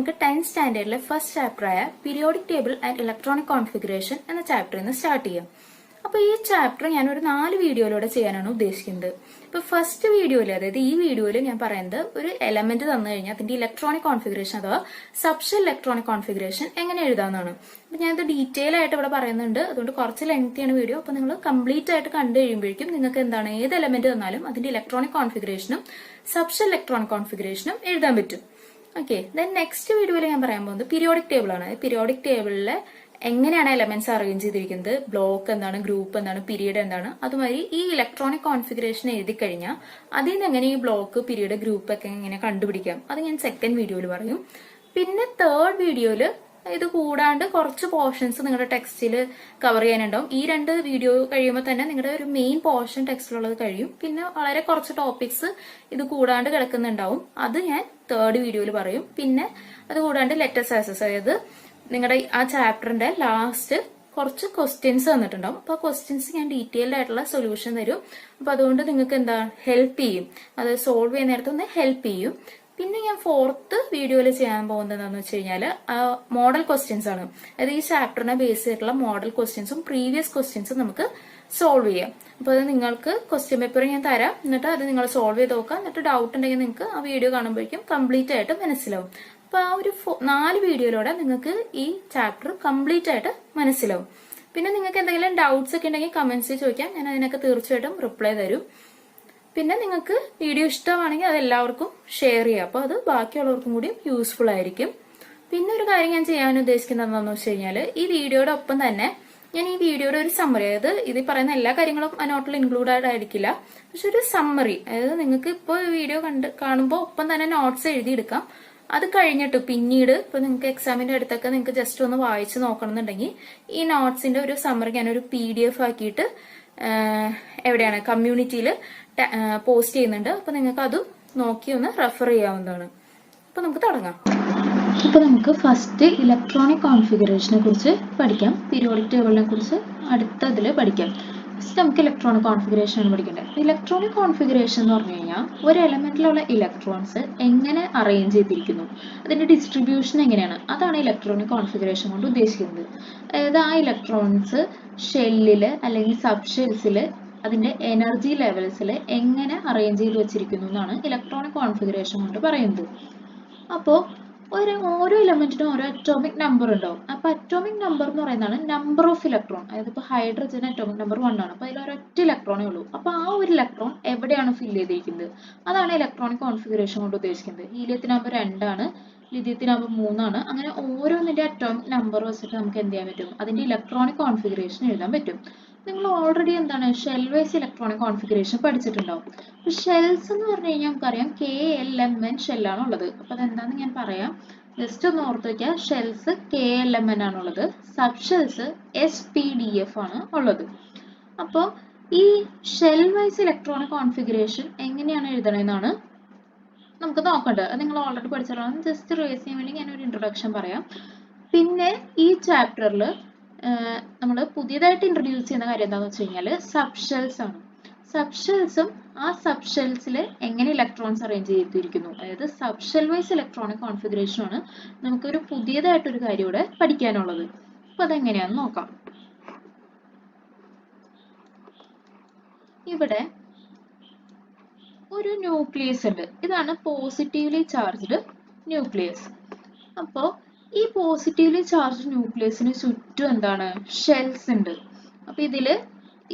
നമുക്ക് 10th സ്റ്റാൻഡേർഡിലെ first ചാപ്റ്ററായ periodic table and electronic configuration എന്ന ചാപ്റ്ററിൽ നിന്ന് സ്റ്റാർട്ട് ചെയ്യാം. അപ്പോൾ ഈ ചാപ്റ്റർ ഞാനൊരു 4 വീഡിയോയിലൂടെ ചെയ്യാനാണ് ഉദ്ദേശിക്കുന്നത്. ഇപ്പോൾ ഫസ്റ്റ് വീഡിയോയിൽ, അതായത് ഈ വീഡിയോയിൽ ഞാൻ പറയുന്നത് ഒരു എലമെന്റ് തന്നു കഴിഞ്ഞാൽ അതിന്റെ ഇലക്ട്രോണിക് കോൺഫിഗറേഷൻ അഥവാ സബ്ഷെൽ ഇലക്ട്രോണിക് കോൺഫിഗറേഷൻ എങ്ങനെ എഴുതാമെന്നാണ്. അപ്പോൾ ഞാനിത് ഡീറ്റെയിൽ ആയിട്ട് ഇവിടെ പറയുന്നുണ്ട്, അതുകൊണ്ട് കുറച്ച് ലെങ്തിയാണ് വീഡിയോ. അപ്പോൾ നിങ്ങൾ കംപ്ലീറ്റ് ആയിട്ട് കണ്ടു കഴിയുമ്പോഴേക്കും നിങ്ങൾക്ക് എന്താണ് ഏത് എലമെന്റ് തന്നാലും അതിന്റെ ഇലക്ട്രോണിക് കോൺഫിഗറേഷനും സബ്ഷെൽ ഇലക്ട്രോണിക് കോൺഫിഗറേഷനും എഴുതാൻ പറ്റും. ഓക്കെ, ദെൻ നെക്സ്റ്റ് വീഡിയോയിൽ ഞാൻ പറയാൻ പോകുന്നത് പീരിയോഡിക് ടേബിൾ ആണ്. പീരിയോഡിക് ടേബിളിലെ എങ്ങനെയാണ് എലമെന്റ്സ് അറേഞ്ച് ചെയ്തിരിക്കുന്നത്, ബ്ലോക്ക് എന്താണ്, ഗ്രൂപ്പ് എന്താണ്, പീരീഡ് എന്താണ്, അതുമാതിരി ഈ ഇലക്ട്രോണിക് കോൺഫിഗറേഷൻ എഴുതി കഴിഞ്ഞാൽ അതിൽ നിന്ന് എങ്ങനെ ഈ ബ്ലോക്ക്, പീരീഡ്, ഗ്രൂപ്പ് ഒക്കെ എങ്ങനെ കണ്ടുപിടിക്കാം അത് ഞാൻ സെക്കൻഡ് വീഡിയോയിൽ പറയും. പിന്നെ തേർഡ് വീഡിയോയിൽ ഇത് കൂടാണ്ട് കുറച്ച് പോർഷൻസ് നിങ്ങളുടെ ടെക്സ്റ്റിൽ കവർ ചെയ്യാനുണ്ടാവും. ഈ 2 വീഡിയോ കഴിയുമ്പോൾ തന്നെ നിങ്ങളുടെ ഒരു മെയിൻ പോർഷൻ ടെക്സ്റ്റിലുള്ളത് കഴിയും. പിന്നെ വളരെ കുറച്ച് ടോപ്പിക്സ് ഇത് കൂടാണ്ട് കിടക്കുന്നുണ്ടാവും, അത് ഞാൻ തേർഡ് വീഡിയോയിൽ പറയും. പിന്നെ അത് കൂടാണ്ട് ലെറ്റസ് ആസസ്, അതായത് നിങ്ങളുടെ ആ ചാപ്റ്ററിന്റെ ലാസ്റ്റ് കുറച്ച് ക്വസ്റ്റ്യൻസ് തന്നിട്ടുണ്ടാവും. അപ്പൊ ആ ക്വസ്റ്റ്യൻസ് ഞാൻ ഡീറ്റെയിൽഡ് ആയിട്ടുള്ള സൊല്യൂഷൻ തരും. അപ്പൊ അതുകൊണ്ട് നിങ്ങൾക്ക് എന്താ ഹെൽപ്പ് ചെയ്യും, അത് സോൾവ് ചെയ്യുന്ന നേരത്തെ ഒന്ന് ഹെൽപ്പ് ചെയ്യും. പിന്നെ ഞാൻ ഫോർത്ത് വീഡിയോയിൽ ചെയ്യാൻ പോകുന്നത് എന്താണെന്ന് വെച്ച് കഴിഞ്ഞാൽ മോഡൽ ക്വസ്റ്റ്യൻസ് ആണ്. അതായത് ഈ ചാപ്റ്ററിനെ ബേസ് ചെയ്തിട്ടുള്ള മോഡൽ ക്വസ്റ്റ്യൻസും പ്രീവിയസ് ക്വസ്റ്റ്യൻസും നമുക്ക് സോൾവ് ചെയ്യാം. അപ്പോൾ അത് നിങ്ങൾക്ക് ക്വസ്റ്റ്യൻ പേപ്പർ ഞാൻ തരാം, എന്നിട്ട് അത് നിങ്ങൾ സോൾവ് ചെയ്ത് നോക്കാം. എന്നിട്ട് ഡൗട്ട് ഉണ്ടെങ്കിൽ നിങ്ങൾക്ക് ആ വീഡിയോ കാണുമ്പോഴേക്കും കംപ്ലീറ്റ് ആയിട്ട് മനസ്സിലാവും. അപ്പൊ ആ ഒരു 4 വീഡിയോയിലൂടെ നിങ്ങൾക്ക് ഈ ചാപ്റ്റർ കംപ്ലീറ്റ് ആയിട്ട് മനസ്സിലാവും. പിന്നെ നിങ്ങൾക്ക് എന്തെങ്കിലും ഡൗട്ട്സ് ഒക്കെ ഉണ്ടെങ്കിൽ കമന്റ്സിൽ ചോദിക്കാം, ഞാൻ അതിനൊക്കെ തീർച്ചയായിട്ടും റിപ്ലൈ തരും. പിന്നെ നിങ്ങൾക്ക് വീഡിയോ ഇഷ്ടമാണെങ്കിൽ അത് എല്ലാവർക്കും ഷെയർ ചെയ്യാം, അപ്പോൾ അത് ബാക്കിയുള്ളവർക്കും കൂടി യൂസ്ഫുൾ ആയിരിക്കും. പിന്നെ ഒരു കാര്യം ഞാൻ ചെയ്യാൻ ഉദ്ദേശിക്കുന്നത് എന്താണെന്ന് വെച്ച് കഴിഞ്ഞാൽ ഈ വീഡിയോയുടെ ഒപ്പം തന്നെ ഞാൻ ഈ വീഡിയോയുടെ ഒരു സമ്മറി, അതായത് ഇതിൽ പറയുന്ന എല്ലാ കാര്യങ്ങളും ആ നോട്ടിൽ ഇൻക്ലൂഡഡ് ആയിരിക്കില്ല, പക്ഷെ ഒരു സമ്മറി, അതായത് നിങ്ങൾക്ക് ഇപ്പോൾ വീഡിയോ കാണുമ്പോൾ ഒപ്പം തന്നെ നോട്ട്സ് എഴുതിയെടുക്കാം. അത് കഴിഞ്ഞിട്ട് പിന്നീട് ഇപ്പൊ നിങ്ങൾക്ക് എക്സാമിന്റെ അടുത്തൊക്കെ നിങ്ങൾക്ക് ജസ്റ്റ് ഒന്ന് വായിച്ച് നോക്കണമെന്നുണ്ടെങ്കിൽ ഈ നോട്ട്സിന്റെ ഒരു സമ്മറി ഞാനൊരു PDF ആക്കിയിട്ട് എവിടെയാണ് കമ്മ്യൂണിറ്റിയിൽ പോസ്റ്റ് ചെയ്യുന്നുണ്ട്. അപ്പൊ നിങ്ങൾക്ക് അതും നോക്കി ഒന്ന് റെഫർ ചെയ്യാവുന്നതാണ്. അപ്പൊ നമുക്ക് തുടങ്ങാം. ഇപ്പൊ നമുക്ക് ഫസ്റ്റ് ഇലക്ട്രോണിക് കോൺഫിഗറേഷനെ കുറിച്ച് പഠിക്കാം, പീരിയോഡിക് ടേബിളിനെ കുറിച്ച് അടുത്തതിൽ പഠിക്കാം. ഫസ്റ്റ് നമുക്ക് ഇലക്ട്രോണിക് കോൺഫിഗറേഷൻ ആണ് പഠിക്കേണ്ടത്. ഇലക്ട്രോണിക് കോൺഫിഗറേഷൻ എന്ന് പറഞ്ഞു കഴിഞ്ഞാൽ ഒരു എലമെന്റിലുള്ള ഇലക്ട്രോൺസ് എങ്ങനെ അറേഞ്ച് ചെയ്തിരിക്കുന്നു, അതിന്റെ ഡിസ്ട്രിബ്യൂഷൻ എങ്ങനെയാണ്, അതാണ് ഇലക്ട്രോണിക് കോൺഫിഗറേഷൻ കൊണ്ട് ഉദ്ദേശിക്കുന്നത്. അതായത് ആ ഇലക്ട്രോൺസ് ഷെല്ലില് അല്ലെങ്കിൽ സബ് ഷെൽസിൽ അതിന്റെ എനർജി ലെവൽസിൽ എങ്ങനെ അറേഞ്ച് ചെയ്ത് വെച്ചിരിക്കുന്നു എന്നാണ് ഇലക്ട്രോണിക് കോൺഫിഗറേഷൻ കൊണ്ട് പറയുന്നത്. അപ്പോൾ ഓരോ എലമെന്റിനും ഓരോ അറ്റോമിക് നമ്പർ ഉണ്ടാവും. അപ്പൊ അറ്റോമിക് നമ്പർ എന്ന് പറയുന്നതാണ് നമ്പർ ഓഫ് ഇലക്ട്രോൺ. അതായത് ഇപ്പൊ ഹൈഡ്രജൻ അറ്റോമിക് നമ്പർ 1 ആണ്, അപ്പൊ അതിൽ ഒരൊറ്റ ഇലക്ട്രോണേ ഉള്ളൂ. അപ്പൊ ആ ഒരു ഇലക്ട്രോൺ എവിടെയാണ് ഫില്ല് ചെയ്തിരിക്കുന്നത്, അതാണ് ഇലക്ട്രോണിക് കോൺഫിഗറേഷൻ കൊണ്ട് ഉദ്ദേശിക്കുന്നത്. ഹീലിയത്തിനാകുമ്പോൾ 2 ആണ്, ലിഥിയത്തിനാകുമ്പോൾ 3 ആണ്. അങ്ങനെ ഓരോന്നിന്റെ അറ്റോമിക് നമ്പർ വെച്ചിട്ട് നമുക്ക് എന്ത് ചെയ്യാൻ പറ്റും, അതിന്റെ ഇലക്ട്രോണിക് കോൺഫിഗറേഷൻ എഴുതാൻ പറ്റും. നിങ്ങൾ ഓൾറെഡി എന്താണ് ഷെൽ വൈസ് ഇലക്ട്രോണിക് കോൺഫിഗറേഷൻ പഠിച്ചിട്ടുണ്ടാവും. അപ്പൊ ഷെൽസ് എന്ന് പറഞ്ഞു കഴിഞ്ഞാൽ നമുക്കറിയാം KLMN ഷെല്ലാണ് ഉള്ളത്. അപ്പൊ അതെന്താന്ന് ഞാൻ പറയാം, ജസ്റ്റ് ഒന്ന് ഓർത്ത് വയ്ക്കുക. ഷെൽസ് KLMN ആണുള്ളത്, സബ് ഷെൽസ് SPDF ആണ് ഉള്ളത്. അപ്പോൾ ഈ ഷെൽ വൈസ് ഇലക്ട്രോണിക് കോൺഫിഗറേഷൻ എങ്ങനെയാണ് എഴുതണമെന്നാണ് നമുക്ക് നോക്കേണ്ടത്. അത് നിങ്ങൾ ഓൾറെഡി പഠിച്ചതാണ്, ജസ്റ്റ് റിവൈസ് ചെയ്യാൻ വേണ്ടി ഞാനൊരു ഇൻട്രൊഡക്ഷൻ പറയാം. പിന്നെ ഈ ചാപ്റ്ററിൽ നമ്മൾ പുതിയതായിട്ട് ഇൻട്രൊഡ്യൂസ് ചെയ്യുന്ന കാര്യം എന്താണെന്ന് വെച്ച് കഴിഞ്ഞാൽ സബ് ഷെൽസ് ആണ്. സബ് ഷെൽസും ആ സബ് ഷെൽസിൽ എങ്ങനെ ഇലക്ട്രോൺസ് അറേഞ്ച് ചെയ്തിരിക്കുന്നു, അതായത് sub shell wise electronic configuration ആണ് നമുക്കൊരു പുതിയതായിട്ടൊരു കാര്യം ഇവിടെ പഠിക്കാനുള്ളത്. അപ്പൊ അതെങ്ങനെയാന്ന് നോക്കാം. ഇവിടെ ഒരു ന്യൂക്ലിയസ് ഉണ്ട്, ഇതാണ് പോസിറ്റീവ്ലി ചാർജ്ഡ് ന്യൂക്ലിയസ്. അപ്പോ ഈ പോസിറ്റീവ്ലി ചാർജ്ഡ് ന്യൂക്ലിയസിന് ചുറ്റും എന്താണ് ഷെൽസ് ഉണ്ട്. അപ്പൊ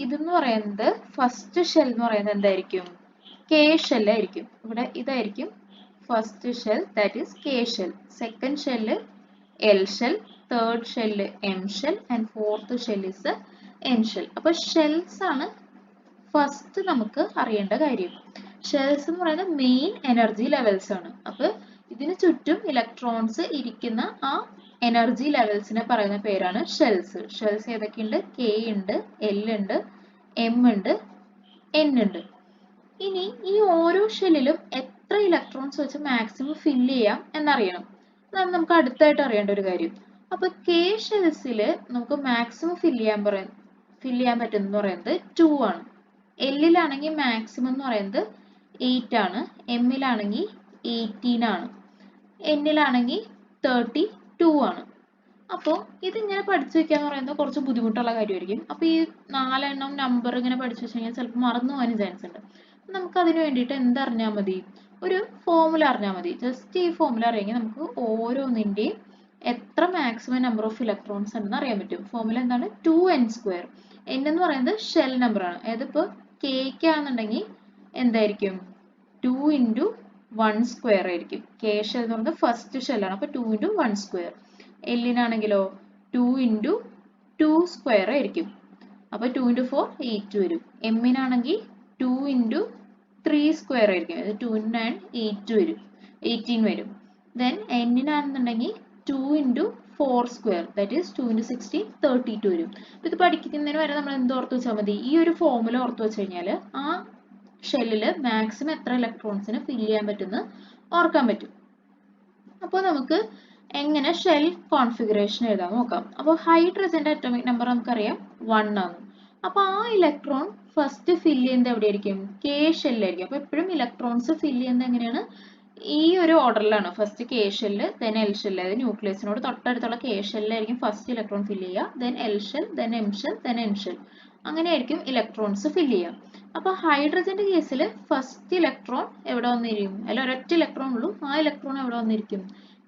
ഇതെന്ന് പറയുന്നത് ഫസ്റ്റ് ഷെൽ എന്ന് പറയുന്നത് എന്തായിരിക്കും, K ഷെൽ ആയിരിക്കും. ഇവിടെ ഇതായിരിക്കും first shell, that is K shell. Second shell L shell, third shell M shell and fourth shell is N shell. അപ്പൊ ഷെൽസ് ആണ് ഫസ്റ്റ് നമുക്ക് അറിയേണ്ട കാര്യം. ഷെൽസ് എന്ന് പറയുന്നത് മെയിൻ എനർജി ലെവൽസ് ആണ്. അപ്പൊ ഇതിന് ചുറ്റും ഇലക്ട്രോൺസ് ഇരിക്കുന്ന ആ എനർജി ലെവൽസിനെ പറയുന്ന പേരാണ് ഷെൽസ്. ഷെൽസ് ഏതൊക്കെയുണ്ട്, K ഉണ്ട്, L ഉണ്ട്, M ഉണ്ട്, N ഉണ്ട്. ഇനി ഈ ഓരോ ഷെല്ലിലും എത്ര ഇലക്ട്രോൺസ് വെച്ച് മാക്സിമം ഫില്ല് ചെയ്യാം എന്നറിയണം. അതാണ് നമുക്ക് അടുത്തായിട്ട് അറിയേണ്ട ഒരു കാര്യം. അപ്പൊ K ഷെൽസിൽ നമുക്ക് മാക്സിമം ഫില്ല് ചെയ്യാൻ പറ്റുന്ന പറയുന്നത് 2 ആണ്. Lലാണെങ്കിൽ മാക്സിമം എന്ന് പറയുന്നത് 8 ആണ്, M ലാണെങ്കിൽ 18 ആണ്, N ലാണെങ്കിൽ 32 ആണ്. അപ്പോൾ ഇതിങ്ങനെ പഠിച്ചു വെക്കുക എന്ന് പറയുന്നത് കുറച്ച് ബുദ്ധിമുട്ടുള്ള കാര്യമായിരിക്കും. അപ്പോൾ ഈ 4 എണ്ണം നമ്പർ ഇങ്ങനെ പഠിച്ചു വെച്ച് കഴിഞ്ഞാൽ ചിലപ്പോൾ മറന്നു പോകാനും ചാൻസ് ഉണ്ട്. നമുക്ക് അതിന് വേണ്ടിയിട്ട് എന്തറിഞ്ഞാൽ മതി? ഒരു ഫോർമുല അറിഞ്ഞാൽ മതി. ജസ്റ്റ് ഈ ഫോർമുല അറിയെങ്കിൽ നമുക്ക് ഓരോന്നിൻ്റെയും എത്ര മാക്സിമം നമ്പർ ഓഫ് ഇലക്ട്രോൺസ് ഉണ്ടെന്ന് അറിയാൻ പറ്റും. ഫോർമുല എന്താണ്? 2n². n എന്ന് പറയുന്നത് ഷെൽ നമ്പർ ആണ്. അതായത് ഇപ്പോൾ കേക്ക് ആണെന്നുണ്ടെങ്കിൽ എന്തായിരിക്കും? 2 × 1² ആയിരിക്കും. കെ ഷെൽ എന്ന് പറയുന്നത് ഫസ്റ്റ് ഷെല്ലാണ്. അപ്പോൾ 2 × 1². എല്ലിനാണെങ്കിലോ 2 × 2² ആയിരിക്കും. അപ്പോൾ 2 × 4 8 വരും. എമ്മിനാണെങ്കിൽ 2 × 3² ആയിരിക്കും. അത് 2 × 9 8 വരും, 18 വരും. ദെൻ എന്നിനാണെന്നുണ്ടെങ്കിൽ 2 × 4², ദാറ്റ് ഈസ് 2 × 16 32 വരും. ഇത് പഠിക്കുന്നതിന് വരെ നമ്മൾ എന്ത് ഓർത്ത് വെച്ചാൽ മതി? ഈ ഒരു ഫോർമുല ഓർത്ത് വെച്ച് കഴിഞ്ഞാൽ ആ ഷെല്ലിൽ മാക്സിമം എത്ര ഇലക്ട്രോൺസിന് ഫില്ല് ചെയ്യാൻ പറ്റുമെന്ന് ഓർക്കാൻ പറ്റും. അപ്പോൾ നമുക്ക് എങ്ങനെ ഷെൽ കോൺഫിഗറേഷൻ എഴുതാൻ നോക്കാം. അപ്പോൾ ഹൈഡ്രജന്റെ അറ്റോമിക് നമ്പർ നമുക്കറിയാം 1 ആണ്. അപ്പോൾ ആ ഇലക്ട്രോൺ ഫസ്റ്റ് ഫില്ല് ചെയ്യുന്നത് എവിടെയായിരിക്കും? കെ ഷെല്ലായിരിക്കും. അപ്പോൾ എപ്പോഴും ഇലക്ട്രോൺസ് ഫില്ല് ചെയ്യുന്നത് എങ്ങനെയാണ്? ഈ ഒരു ഓർഡറിലാണ്. First K shell, then L shell. അതായത് ന്യൂക്ലിയസിനോട് തൊട്ടടുത്തുള്ള കെ ഷെല്ലായിരിക്കും ഫസ്റ്റ് ഇലക്ട്രോൺ ഫില്ല് ചെയ്യുക, then L shell, then M shell, then N shell. അങ്ങനെയായിരിക്കും ഇലക്ട്രോൺസ് ഫില്ല് ചെയ്യുക. അപ്പോൾ ഹൈഡ്രജന്റെ കേസിൽ ഫസ്റ്റ് ഇലക്ട്രോൺ എവിടെ വന്നിരിക്കും? അല്ല, ഒരൊറ്റ ഇലക്ട്രോൺ ഉള്ളൂ. ആ ഇലക്ട്രോൺ എവിടെ വന്നിരിക്കും?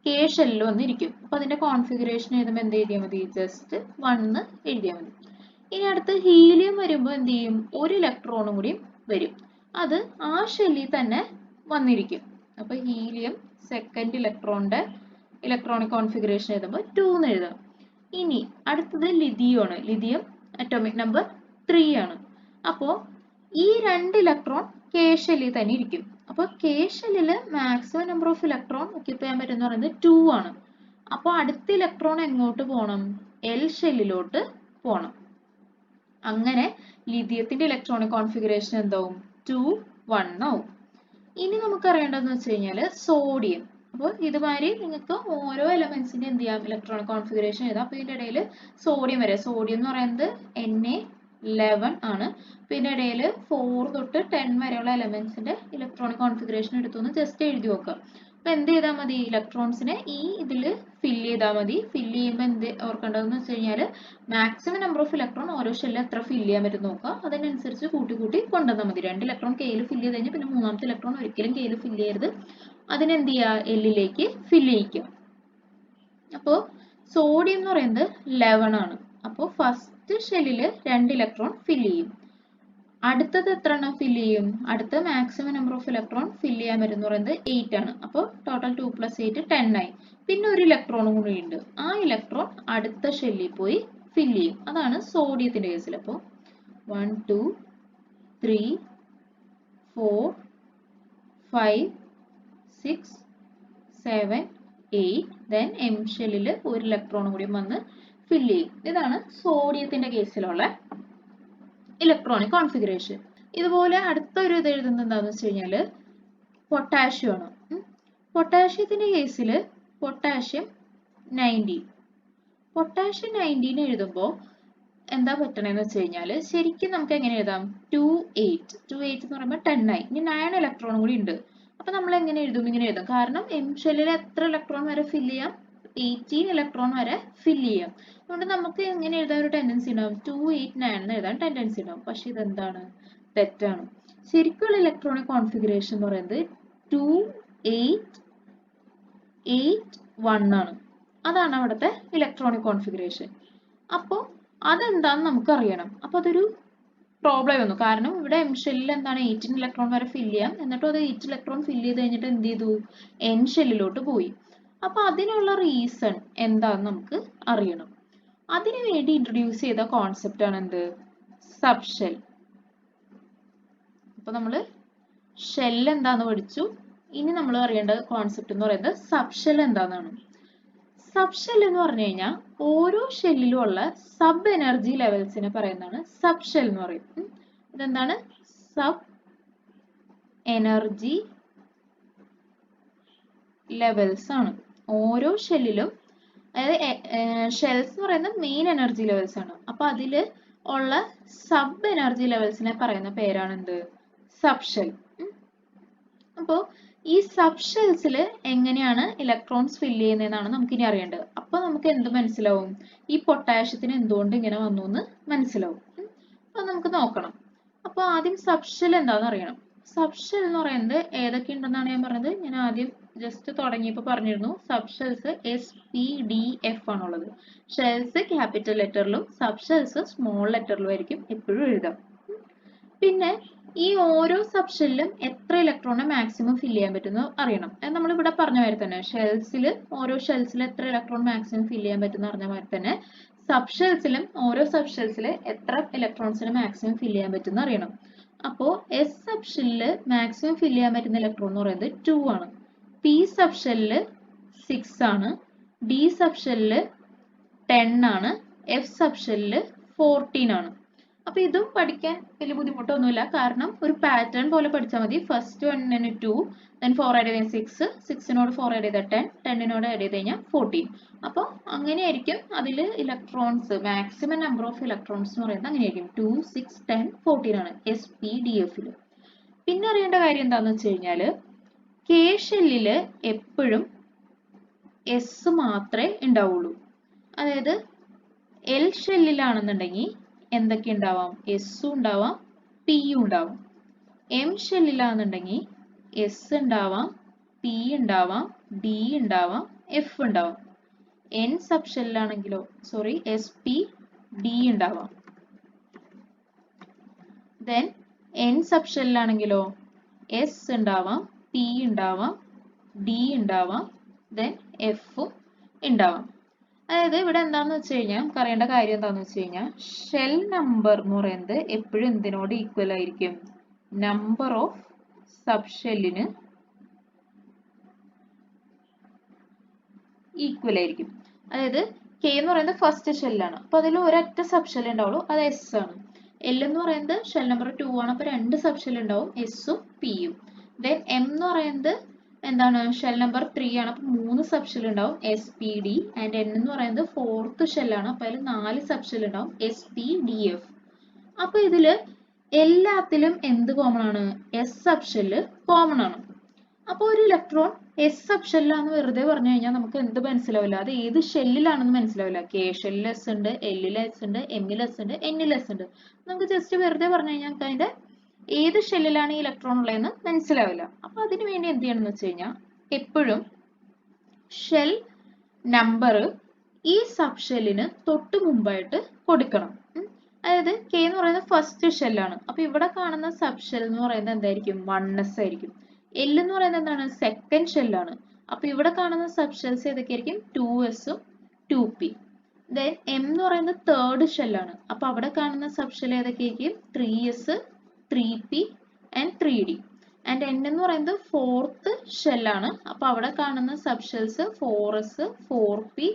കെ ഷെല്ലിൽ വന്നിരിക്കും. അപ്പോൾ അതിന്റെ കോൺഫിഗറേഷൻ എഴുതുമ്പോൾ എന്ത് എഴുതിയാൽ മതി? ജസ്റ്റ് 1 എഴുതിയാൽ മതി. ഇനി അടുത്ത് ഹീലിയം വരുമ്പോൾ എന്ത് ചെയ്യും? ഒരു ഇലക്ട്രോണും കൂടി വരും. അത് ആ ഷെല്ലിൽ തന്നെ വന്നിരിക്കും. അപ്പോൾ ഹീലിയം സെക്കൻഡ് ഇലക്ട്രോണിന്റെ ഇലക്ട്രോണിക് കോൺഫിഗറേഷൻ എഴുതുമ്പോൾ 2 എന്ന് എഴുതാം. ഇനി അടുത്തത് ലിഥിയം ആണ്. ലിഥിയം അറ്റോമിക് നമ്പർ 3 ആണ്. അപ്പോൾ ഈ 2 ഇലക്ട്രോൺ കെ ഷെല്ലിൽ തന്നെ ഇരിക്കും. അപ്പോൾ കെ ഷെല്ലിൽ maximum number of electron occupy ചെയ്യാൻ പറ്റുന്ന പറയുന്നത് 2 ആണ്. അപ്പോൾ അടുത്ത ഇലക്ട്രോൺ എങ്ങോട്ട് പോകണം? എൽ ഷെല്ലിലോട്ട് പോകണം. അങ്ങനെ ലിഥിയത്തിന്റെ ഇലക്ട്രോണിക് കോൺഫിഗറേഷൻ എന്താവും? 2 1 ആവും. ഇനി നമുക്ക് അറിയേണ്ടതെന്ന് വെച്ച് കഴിഞ്ഞാൽ സോഡിയം. അപ്പോൾ ഇതുമാതിരി നിങ്ങൾക്ക് ഓരോ എലമെന്റ്സിന്റെ എന്ത് ചെയ്യാം? ഇലക്ട്രോണിക് കോൺഫിഗറേഷൻ എഴുതാം. അപ്പോൾ ഇതിന്റെ ഇടയിൽ സോഡിയം വരെ. സോഡിയം എന്ന് പറയുന്നത് Na11 ആണ്. അപ്പോൾ ഇതിന്റെ ഇടയിൽ 4 തൊട്ട് 10 വരെയുള്ള എലമെന്റ്സിന്റെ ഇലക്ട്രോണിക് കോൺഫിഗറേഷൻ എടുത്തു ജസ്റ്റ് എഴുതി നോക്കുക. അപ്പോൾ എന്ത് ചെയ്താൽ മതി? ഇലക്ട്രോൺസിനെ ഈ ഇതിൽ ഫില്ല് ചെയ്താൽ മതി. ഫില്ല് ചെയ്യുമ്പോൾ എന്ത് ഓർക്കേണ്ടതെന്ന് വെച്ച് കഴിഞ്ഞാൽ മാക്സിമം നമ്പർ ഓഫ് ഇലക്ട്രോൺ ഓരോ ഷെല്ലിൽ എത്ര ഫില്ല് ചെയ്യാൻ പറ്റും നോക്കുക. അതിനനുസരിച്ച് കൂട്ടി കൊണ്ടുവന്നാൽ മതി. 2 ഇലക്ട്രോൺ കെയിൽ ഫില്ല് ചെയ്ത് കഴിഞ്ഞാൽ പിന്നെ മൂന്നാമത്തെ ഇലക്ട്രോൺ ഒരിക്കലും കെയിൽ ഫില്ല് ചെയ്യരുത്. അതിനെന്ത് ചെയ്യുക? എല്ലിലേക്ക് ഫില്ല് ചെയ്യിക്കുക. അപ്പോൾ സോഡിയം എന്ന് പറയുന്നത് 11 ആണ്. അപ്പോൾ ഫസ്റ്റ് ഷെല്ലിൽ 2 ഇലക്ട്രോൺ ഫില്ല് ചെയ്യും. അടുത്തത് എത്ര എണ്ണം ഫില്ല് ചെയ്യും? അടുത്ത maximum number of electron fill ചെയ്യാൻ പറ്റുന്ന പറയുന്നത് 8 ആണ്. അപ്പോൾ ടോട്ടൽ 2 + 8 10 ആയി. പിന്നെ ഒരു ഇലക്ട്രോണും കൂടി ഉണ്ട്. ആ ഇലക്ട്രോൺ അടുത്ത ഷെല്ലിൽ പോയി ഫില്ല് ചെയ്യും. അതാണ് സോഡിയത്തിന്റെ കേസിൽ. അപ്പോൾ 1 2 3 4 5 6 7 8 ദെൻ എം ഷെല്ലിൽ ഒരു ഇലക്ട്രോണും കൂടി വന്ന് ഫില്ല് ചെയ്യും. ഇതാണ് സോഡിയത്തിന്റെ കേസിലുള്ള ഇലക്ട്രോണിക് കോൺഫിഗറേഷൻ. ഇതുപോലെ അടുത്തൊരു ഇത് എഴുതുന്നത് എന്താണെന്ന് വെച്ച് കഴിഞ്ഞാൽ പൊട്ടാഷ്യം ആണ്. പൊട്ടാഷ്യത്തിന്റെ കേസിൽ പൊട്ടാഷ്യം 19. പൊട്ടാഷ്യം 19 എഴുതുമ്പോൾ എന്താ പറ്റണമെന്ന് വെച്ച് കഴിഞ്ഞാൽ ശരിക്കും നമുക്ക് എങ്ങനെ എഴുതാം? 28 എന്ന് പറയുമ്പോൾ 10 ആയി. ഇനി 9 ഇലക്ട്രോണും കൂടി ഉണ്ട്. അപ്പൊ നമ്മൾ എങ്ങനെ എഴുതും? ഇങ്ങനെ എഴുതും. കാരണം എം ഷെല്ലിൽ എത്ര ഇലക്ട്രോൺ വരെ ഫില്ല് ചെയ്യാം? 18 ഇലക്ട്രോൺ വരെ ഫില്ല് ചെയ്യാം. അതുകൊണ്ട് നമുക്ക് എങ്ങനെ എഴുതാൻ ഒരു ടെൻഡൻസി ഉണ്ടാവും? 2 8 9 എന്ന് എഴുതാൻ ടെൻഡൻസി ഉണ്ടാവും. പക്ഷെ ഇതെന്താണ്? തെറ്റാണ്. ശരിക്കുള്ള ഇലക്ട്രോണിക് കോൺഫിഗറേഷൻ എന്ന് പറയുന്നത് 2 8 8 1 ആണ്. അതാണ് അവിടുത്തെ ഇലക്ട്രോണിക് കോൺഫിഗറേഷൻ. അപ്പോൾ അതെന്താന്ന് നമുക്ക് അറിയണം. അപ്പോൾ അതൊരു പ്രോബ്ലം വന്നു. കാരണം ഇവിടെ എം ഷെല്ലിൽ എന്താണ് 18 ഇലക്ട്രോൺ വരെ ഫില്ല് ചെയ്യാം. എന്നിട്ടും അത് 8 ഇലക്ട്രോൺ ഫില്ല് ചെയ്ത് കഴിഞ്ഞിട്ട് എന്ത് ചെയ്തു? എൻ ഷെല്ലിലോട്ട് പോയി. അപ്പൊ അതിനുള്ള റീസൺ എന്താന്ന് നമുക്ക് അറിയണം. അതിനു വേണ്ടി ഇൻട്രൊഡ്യൂസ് ചെയ്ത കോൺസെപ്റ്റ് ആണ് എന്ത്? Sub shell. അപ്പൊ നമ്മള് ഷെൽ എന്താന്ന് പഠിച്ചു. ഇനി നമ്മൾ അറിയേണ്ട കോൺസെപ്റ്റ് എന്ന് പറയുന്നത് സബ് ഷെൽ എന്താണെന്നാണ്. സബ് ഷെൽ എന്ന് പറഞ്ഞു കഴിഞ്ഞാൽ ഓരോ ഷെല്ലിലും ഉള്ള സബ് എനർജി ലെവൽസിനെ പറയുന്നതാണ് സബ് ഷെൽ എന്ന് പറയും. ഇതെന്താണ്? സബ് എനർജി ലെവൽസ് ആണ്. ഓരോ ഷെല്ലിലും, അതായത് ഷെൽസ് എന്ന് പറയുന്നത് മെയിൻ എനർജി ലെവൽസ് ആണ്. അപ്പൊ അതില് ഉള്ള സബ് എനർജി ലെവൽസിനെ പറയുന്ന പേരാണ് എന്ത്? Sub shell. അപ്പോൾ ഈ സബ് ഷെൽസിൽ എങ്ങനെയാണ് ഇലക്ട്രോൺസ് ഫില്ല് ചെയ്യുന്നതെന്നാണ് നമുക്ക് ഇനി അറിയേണ്ടത്. അപ്പൊ നമുക്ക് എന്ത് മനസ്സിലാവും? ഈ പൊട്ടാഷ്യത്തിന് എന്തുകൊണ്ട് ഇങ്ങനെ വന്നു എന്ന് മനസ്സിലാവും. അപ്പൊ നമുക്ക് നോക്കണം. അപ്പൊ ആദ്യം സബ് ഷെൽ എന്താണെന്ന് അറിയണം. സബ് ഷെൽ എന്ന് പറയുന്നത് ഏതൊക്കെ ഉണ്ടെന്നാണ് ഞാൻ പറഞ്ഞത്. ഞാൻ ആദ്യം ജസ്റ്റ് തുടങ്ങിയപ്പോൾ പറഞ്ഞിരുന്നു സബ് ഷെൽസ് SPDF ആണുള്ളത്. ഷെൽസ് ക്യാപിറ്റൽ ലെറ്ററിലും സബ് ഷെൽസ് സ്മോൾ ലെറ്ററിലും ആയിരിക്കും എപ്പോഴും എഴുതാം. പിന്നെ ഈ ഓരോ സബ് ഷെല്ലിലും എത്ര ഇലക്ട്രോണെ മാക്സിമം ഫില്ല് ചെയ്യാൻ പറ്റുന്നു അറിയണം. നമ്മൾ ഇവിടെ പറഞ്ഞ മാതിരി തന്നെ ഷെൽസിൽ ഓരോ ഷെൽസിൽ എത്ര ഇലക്ട്രോൺ മാക്സിമം ഫില്ല് ചെയ്യാൻ പറ്റുന്ന പറഞ്ഞ മാതിരി തന്നെ സബ് ഷെൽസിലും ഓരോ സബ് ഷെൽസിൽ എത്ര ഇലക്ട്രോൺസിന് മാക്സിമം ഫില്ല് ചെയ്യാൻ പറ്റുന്ന അറിയണം. അപ്പോൾ എസ് സബ് ഷെല്ലിൽ മാക്സിമം ഫില്ല് ചെയ്യാൻ പറ്റുന്ന ഇലക്ട്രോൺ എന്ന് പറയുന്നത് 2 ആണ്. പി സബ് ഷെല്ലിൽ 6 ആണ്. ഡി സബ് ഷെല്ലിൽ 10 ആണ്. എഫ് സബ് ഷെല്ലിൽ 14 ആണ്. അപ്പൊ ഇതും പഠിക്കാൻ വലിയ ബുദ്ധിമുട്ടൊന്നുമില്ല. കാരണം ഒരു പാറ്റേൺ പോലെ പഠിച്ചാൽ മതി. ഫസ്റ്റ് 1 2, then 4 ആഡ് ചെയ്താൽ 6, 6നോട് 4 ആഡ് ചെയ്താൽ 10, 10നോട് ആഡ് ചെയ്ത് കഴിഞ്ഞാൽ 14. അപ്പോൾ അങ്ങനെയായിരിക്കും അതിൽ electrons maximum number of electrons എന്ന് പറയുന്നത് അങ്ങനെയായിരിക്കും. 2, 6, 10, 14 ആണ് SPDF-ൽ. പിന്നെ അറിയേണ്ട കാര്യം എന്താണെന്ന് വെച്ച് കഴിഞ്ഞാൽ കെ ഷെല്ലിൽ എപ്പോഴും എസ് മാത്രമേ ഉണ്ടാവുള്ളൂ. അതായത് എൽ ഷെല്ലിലാണെന്നുണ്ടെങ്കിൽ എന്തൊക്കെ ഉണ്ടാവാം? എസും ഉണ്ടാവാം, പിയും ഉണ്ടാവാം. എം ഷെല്ലിലാണെന്നുണ്ടെങ്കിൽ എസ് ഉണ്ടാവാം, പി ഉണ്ടാവാം, ഡി ഉണ്ടാവാം, എഫ് ഉണ്ടാവാം. എൻ സബ് ഷെല്ലിലാണെങ്കിലോ SP D ഉണ്ടാവാം. ദെൻ എൻ സബ് ഷെല്ലിലാണെങ്കിലോ എസ് ഉണ്ടാവാം, പി ഉണ്ടാവാം, ഡി ഉണ്ടാവാം, ദെൻ എഫ് ഉണ്ടാവാം. അതായത് ഇവിടെ എന്താന്ന് വെച്ച് കഴിഞ്ഞാൽ നമുക്ക് അറിയേണ്ട കാര്യം എന്താന്ന് വെച്ച് കഴിഞ്ഞാൽ ഷെൽ നമ്പർ എന്ന് പറയുന്നത് എപ്പോഴും എന്തിനോട് ഈക്വൽ ആയിരിക്കും? നമ്പർ ഓഫ് സബ് ഷെല്ലിന് ഈക്വൽ ആയിരിക്കും. അതായത് കെ എന്ന് പറയുന്നത് ഫസ്റ്റ് ഷെല്ലാണ്. അപ്പൊ അതിൽ ഒരൊറ്റ സബ് ഷെൽ ഉണ്ടാവുള്ളൂ, അത് എസ് ആണ്. എൽ എന്ന് പറയുന്നത് ഷെൽ നമ്പർ 2 ആണ്. അപ്പൊ 2 സബ് ഷെൽ ഉണ്ടാവും, എസും പിയും. ദെൻ എം എന്ന് പറയുന്നത് എന്താണ്? ഷെൽ നമ്പർ 3 ആണ്. അപ്പൊ 3 സബ് ഷെൽ ഉണ്ടാവും, SPD. ആൻഡ് എൻ എന്ന് പറയുന്നത് 4th ഷെല്ലാണ്. അപ്പൊ അതിൽ 4 സബ് ഷെൽ ഉണ്ടാവും, SPDF. അപ്പൊ ഇതില് എല്ലാത്തിലും എന്ത് കോമൺ ആണ്? എസ് സബ് ഷെല്ല് കോമൺ ആണ്. അപ്പൊ ഒരു ഇലക്ട്രോൺ എസ് സബ് ഷെല്ലാന്ന് വെറുതെ പറഞ്ഞു കഴിഞ്ഞാൽ നമുക്ക് എന്ത് മനസ്സിലാവില്ല? അത് ഏത് ഷെല്ലിലാണെന്ന് മനസ്സിലാവില്ല. കെ ഷെല്ലിൽ എസ് ഉണ്ട്, എല്ലിൽ എസ് ഉണ്ട്, എമ്മിൽ എസ് ഉണ്ട്, എന്നിൽ എസ് ഉണ്ട്. നമുക്ക് ജസ്റ്റ് വെറുതെ പറഞ്ഞു കഴിഞ്ഞാൽ നമുക്ക് അതിന്റെ ഏത് ഷെല്ലിലാണ് ഈ ഇലക്ട്രോൺ ഉള്ളതെന്ന് മനസ്സിലാവില്ല. അപ്പൊ അതിനു വേണ്ടി എന്ത് ചെയ്യണം എന്ന് വെച്ച് കഴിഞ്ഞാൽ എപ്പോഴും ഷെൽ നമ്പർ ഈ സബ് ഷെല്ലിന് തൊട്ട് മുമ്പായിട്ട് കൊടുക്കണം. അതായത് കെ എന്ന് പറയുന്നത് ഫസ്റ്റ് ഷെല്ലാണ്. അപ്പൊ ഇവിടെ കാണുന്ന സബ് ഷെൽ എന്ന് പറയുന്നത് എന്തായിരിക്കും? 1s ആയിരിക്കും. എൽ എന്ന് പറയുന്നത് എന്താണ്? സെക്കൻഡ് ഷെല്ലാണ്. അപ്പൊ ഇവിടെ കാണുന്ന സബ് ഷെൽസ് ഏതൊക്കെയായിരിക്കും? 2s-ഉം 2p. ദെൻ എം എന്ന് പറയുന്നത് തേർഡ് ഷെല്ലാണ്. അപ്പൊ അവിടെ കാണുന്ന സബ് ഷെൽ ഏതൊക്കെയായിരിക്കും? 3s, 3p and 3d. And N എന്ന് പറയുന്നത് ഫോർത്ത് ഷെല്ലാണ്. അപ്പൊ അവിടെ കാണുന്ന sub shells 4s, 4p,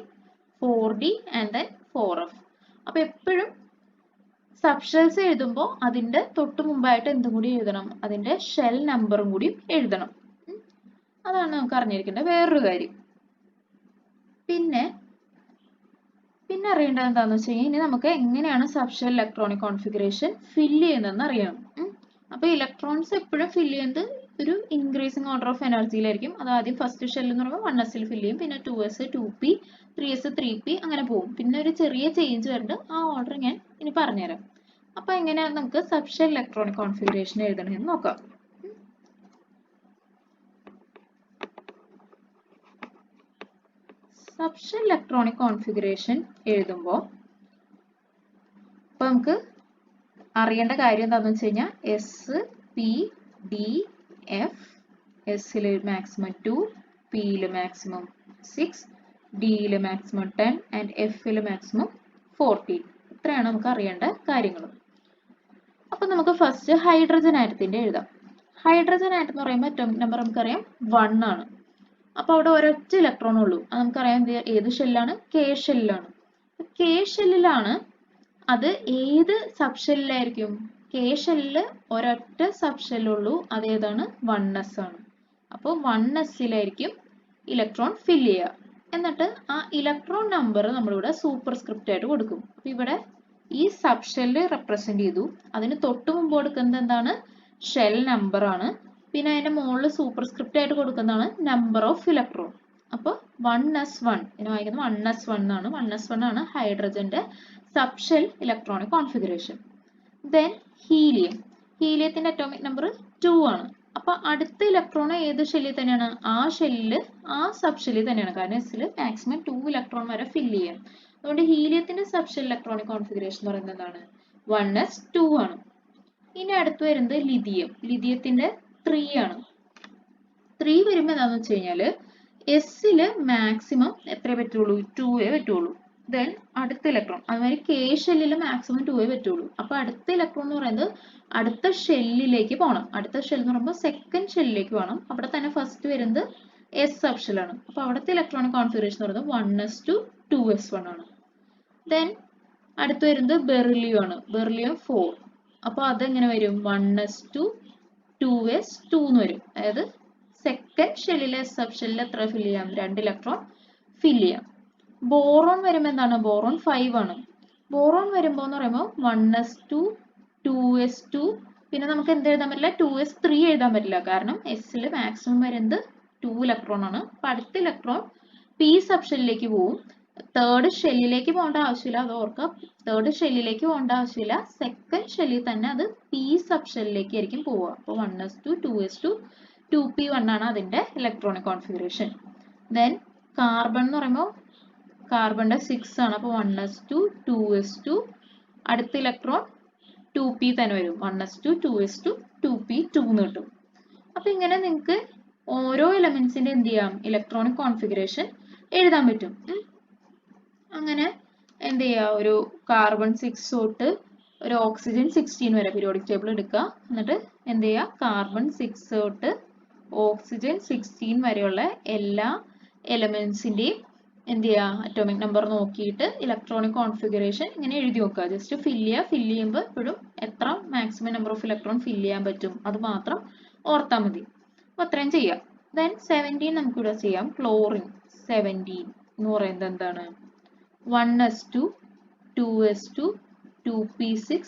4d and then 4f. അപ്പൊ എപ്പോഴും സബ് ഷെൽസ് എഴുതുമ്പോൾ അതിന്റെ തൊട്ട് മുമ്പായിട്ട് എന്തും കൂടി എഴുതണം? അതിന്റെ ഷെൽ നമ്പറും കൂടി എഴുതണം. അതാണ് നമുക്ക് അറിഞ്ഞിരിക്കേണ്ട വേറൊരു കാര്യം. പിന്നെ അറിയേണ്ടത് എന്താണെന്ന് വെച്ച് കഴിഞ്ഞാൽ ഇനി നമുക്ക് എങ്ങനെയാണ് sub shell electronic configuration fill ചെയ്യുന്നതെന്ന് അറിയണം. അപ്പൊ ഇലക്ട്രോൺസ് എപ്പോഴും ഫില്ല് ചെയ്യുന്നത് ഒരു ഇൻക്രീസിങ് ഓർഡർ ഓഫ് എനർജിയിലായിരിക്കും. അത് ആദ്യം ഫസ്റ്റ് ഷെൽ എന്ന് പറയുമ്പോൾ 1s-ൽ ഫില്ല് ചെയ്യും, പിന്നെ 2s, 2p, 3s, 3p അങ്ങനെ പോകും. പിന്നെ ഒരു ചെറിയ ചേഞ്ച് വരുന്നുണ്ട്. ആ ഓർഡർ ഞാൻ ഇനി പറഞ്ഞുതരാം. അപ്പൊ എങ്ങനെയാണ് നമുക്ക് സബ് ഷെൽ ഇലക്ട്രോണിക് കോൺഫിഗറേഷൻ എഴുതണമെന്ന് നോക്കാം. സബ് ഷെൽ ഇലക്ട്രോണിക് കോൺഫിഗറേഷൻ എഴുതുമ്പോൾ ഇപ്പൊ നമുക്ക് അറിയേണ്ട കാര്യം എന്താണെന്ന് വെച്ച് കഴിഞ്ഞാൽ എസ്, പി, ഡി, എഫ്. എസിൽ മാക്സിമം 2, പിയിൽ മാക്സിമം 6, ഡിയിൽ മാക്സിമം 10 ആൻഡ് എഫിൽ മാക്സിമം 14. ഇത്രയാണ് നമുക്ക് അറിയേണ്ട കാര്യങ്ങൾ. അപ്പൊ നമുക്ക് ഫസ്റ്റ് ഹൈഡ്രജൻ ആറ്റത്തിന്റെ എഴുതാം. ഹൈഡ്രജൻ ആറ്റം എന്ന് പറയുമ്പോൾ അറ്റോമിക് നമ്പർ നമുക്കറിയാം 1 ആണ്. അപ്പൊ അവിടെ ഒരൊറ്റ ഇലക്ട്രോൺ ഉള്ളൂ. അത് നമുക്കറിയാം ഏത് ഷെല്ലാണ്? കെ ഷെല്ലാണ്. കെ ഷെല്ലിലാണ്. അത് ഏത് സബ് ഷെല്ലിലായിരിക്കും? കെ ഷെല്ലില് ഒരൊറ്റ സബ് ഷെല്ലുള്ളൂ. അതേതാണ്? 1s ആണ്. അപ്പോൾ 1s-ലായിരിക്കും ഇലക്ട്രോൺ ഫില്ല് ചെയ്യുക. എന്നിട്ട് ആ ഇലക്ട്രോൺ നമ്പർ നമ്മളിവിടെ സൂപ്പർ സ്ക്രിപ്റ്റ് ആയിട്ട് കൊടുക്കും. അപ്പൊ ഇവിടെ ഈ സബ് ഷെല്ല് റെപ്രസെന്റ് ചെയ്തു. അതിന് തൊട്ട് മുമ്പ് കൊടുക്കുന്നത് എന്താണ്? ഷെൽ നമ്പർ ആണ്. പിന്നെ അതിന്റെ മുകളിൽ സൂപ്പർസ്ക്രിപ്റ്റ് ആയിട്ട് കൊടുക്കുന്നതാണ് നമ്പർ ഓഫ് ഇലക്ട്രോൺ. അപ്പോൾ 1s1 ഇതിനെ വായിക്കുന്നത് 1s1 എന്നാണ്. 1s1 ആണ് ഹൈഡ്രജന്റെ subshell electronic configuration. Then helium. ഹീലിയത്തിന്റെ അറ്റോമിക് നമ്പർ 2 ആണ്. അപ്പൊ അടുത്ത ഇലക്ട്രോൺ ഏത് ഷെല്ലിൽ തന്നെയാണ്? ആ ഷെല്ലിൽ ആ സബ് ഷെല്ലിൽ തന്നെയാണ്. കാരണം എസിൽ മാക്സിമം 2 ഇലക്ട്രോൺ വരെ ഫില്ല് ചെയ്യാം. അതുകൊണ്ട് ഹീലിയത്തിന്റെ സബ്ഷെൽ ഇലക്ട്രോണിക് കോൺഫിഗറേഷൻ എന്ന് പറയുന്നത് എന്താണ്? 1s2 ആണ്. ഇനി അടുത്ത് വരുന്നത് ലിഥിയം. ലിഥിയത്തിന്റെ 3 ആണ്. 3 വരുമ്പോൾ എന്താണെന്ന് വെച്ച് കഴിഞ്ഞാൽ എസിൽ മാക്സിമം എത്രയേ പറ്റുള്ളൂ? 2 പറ്റുള്ളൂ. ദെൻ അടുത്ത ഇലക്ട്രോൺ അതുമാതിരി കെ ഷെല്ലിൽ മാക്സിമം 2 പറ്റുള്ളൂ. അപ്പൊ അടുത്ത ഇലക്ട്രോൺ എന്ന് പറയുന്നത് അടുത്ത ഷെല്ലിലേക്ക് പോകണം. അടുത്ത ഷെൽ എന്ന് പറയുമ്പോൾ സെക്കൻഡ് ഷെല്ലിലേക്ക് പോകണം. അവിടെ തന്നെ ഫസ്റ്റ് വരുന്നത് എസ് സബ് ഷെല്ലാണ്. അപ്പൊ അവിടുത്തെ ഇലക്ട്രോണിക് കോൺഫിഗറേഷൻ എന്ന് പറയുന്നത് 1s2 2s1 ആണ്. ദെൻ അടുത്ത് വരുന്നത് ബെറിലിയം ആണ്. ബെറിലിയം 4. അപ്പൊ അതെങ്ങനെ വരും? 1s2 2s2 എന്ന് വരും. അതായത് സെക്കൻഡ് ഷെല്ലിലെ സബ് ഷെല്ലിൽ എത്ര ഫില്ല് ചെയ്യാം? 2 ഇലക്ട്രോൺ ഫില്ല് ചെയ്യാം. ബോറോൺ വരുമ്പോൾ എന്താണ്? ബോറോൺ 5 ആണ്. ബോറോൺ വരുമ്പോൾ എന്ന് പറയുമ്പോൾ 1s2 2s2 പിന്നെ നമുക്ക് എന്ത് എഴുതാൻ പറ്റില്ല? 2s3 എഴുതാൻ പറ്റില്ല. കാരണം എസിൽ മാക്സിമം വരുന്നത് 2 ഇലക്ട്രോൺ ആണ്. അപ്പൊ അടുത്ത ഇലക്ട്രോൺ പി സബ് ഷെല്ലിലേക്ക് പോവും. തേർഡ് ഷെല്ലിലേക്ക് പോകേണ്ട ആവശ്യമില്ല. അത് ഓർക്കുക. തേർഡ് ഷെല്ലിലേക്ക് പോകേണ്ട ആവശ്യമില്ല. സെക്കൻഡ് ഷെല്ലിൽ തന്നെ അത് പി സബ് ഷെല്ലിലേക്ക് ആയിരിക്കും പോവുക. അപ്പോൾ 1s2 2s2 2p1 ആണ് അതിന്റെ ഇലക്ട്രോണിക് കോൺഫിഗറേഷൻ. ദെൻ കാർബൺ എന്ന് പറയുമ്പോൾ കാർബണിന്റെ 6 ആണ്. അപ്പോൾ 1s2 2s2 അടുത്ത ഇലക്ട്രോൺ 2p തന്നെ വരും. 1s2 2s2 2p2 എന്ന് കിട്ടും. അപ്പൊ ഇങ്ങനെ നിങ്ങൾക്ക് ഓരോ എലമെന്റ്സിന്റെ എന്ത് ചെയ്യാം? ഇലക്ട്രോണിക് കോൺഫിഗറേഷൻ എഴുതാൻ പറ്റും. അങ്ങനെ എന്ത് ചെയ്യുക? ഒരു കാർബൺ 6 തൊട്ട് ഒരു ഓക്സിജൻ 16 വരെ പീരിയോഡിക് ടേബിൾ എടുക്കുക. എന്നിട്ട് എന്ത് ചെയ്യുക? കാർബൺ 6 തൊട്ട് ഓക്സിജൻ 16 വരെയുള്ള എല്ലാ എലമെന്റ്സിന്റെയും എന്ത് ചെയ്യുക? അറ്റോമിക് നമ്പർ നോക്കിയിട്ട് ഇലക്ട്രോണിക് കോൺഫിഗറേഷൻ ഇങ്ങനെ എഴുതി വെക്കുക. ജസ്റ്റ് ഫില്ല് ചെയ്യുക. ഫില്ല് ചെയ്യുമ്പോൾ എപ്പോഴും എത്ര maximum number of electron fill ചെയ്യാൻ പറ്റും അത് മാത്രം ഓർത്താൽ മതി. അപ്പൊ അത്രയും ചെയ്യാം. ദെൻ 17 നമുക്കിവിടെ ചെയ്യാം. ക്ലോറിൻ 17 എന്ന് പറയുന്നത് എന്താണ്? 1s2 2s2 2p6.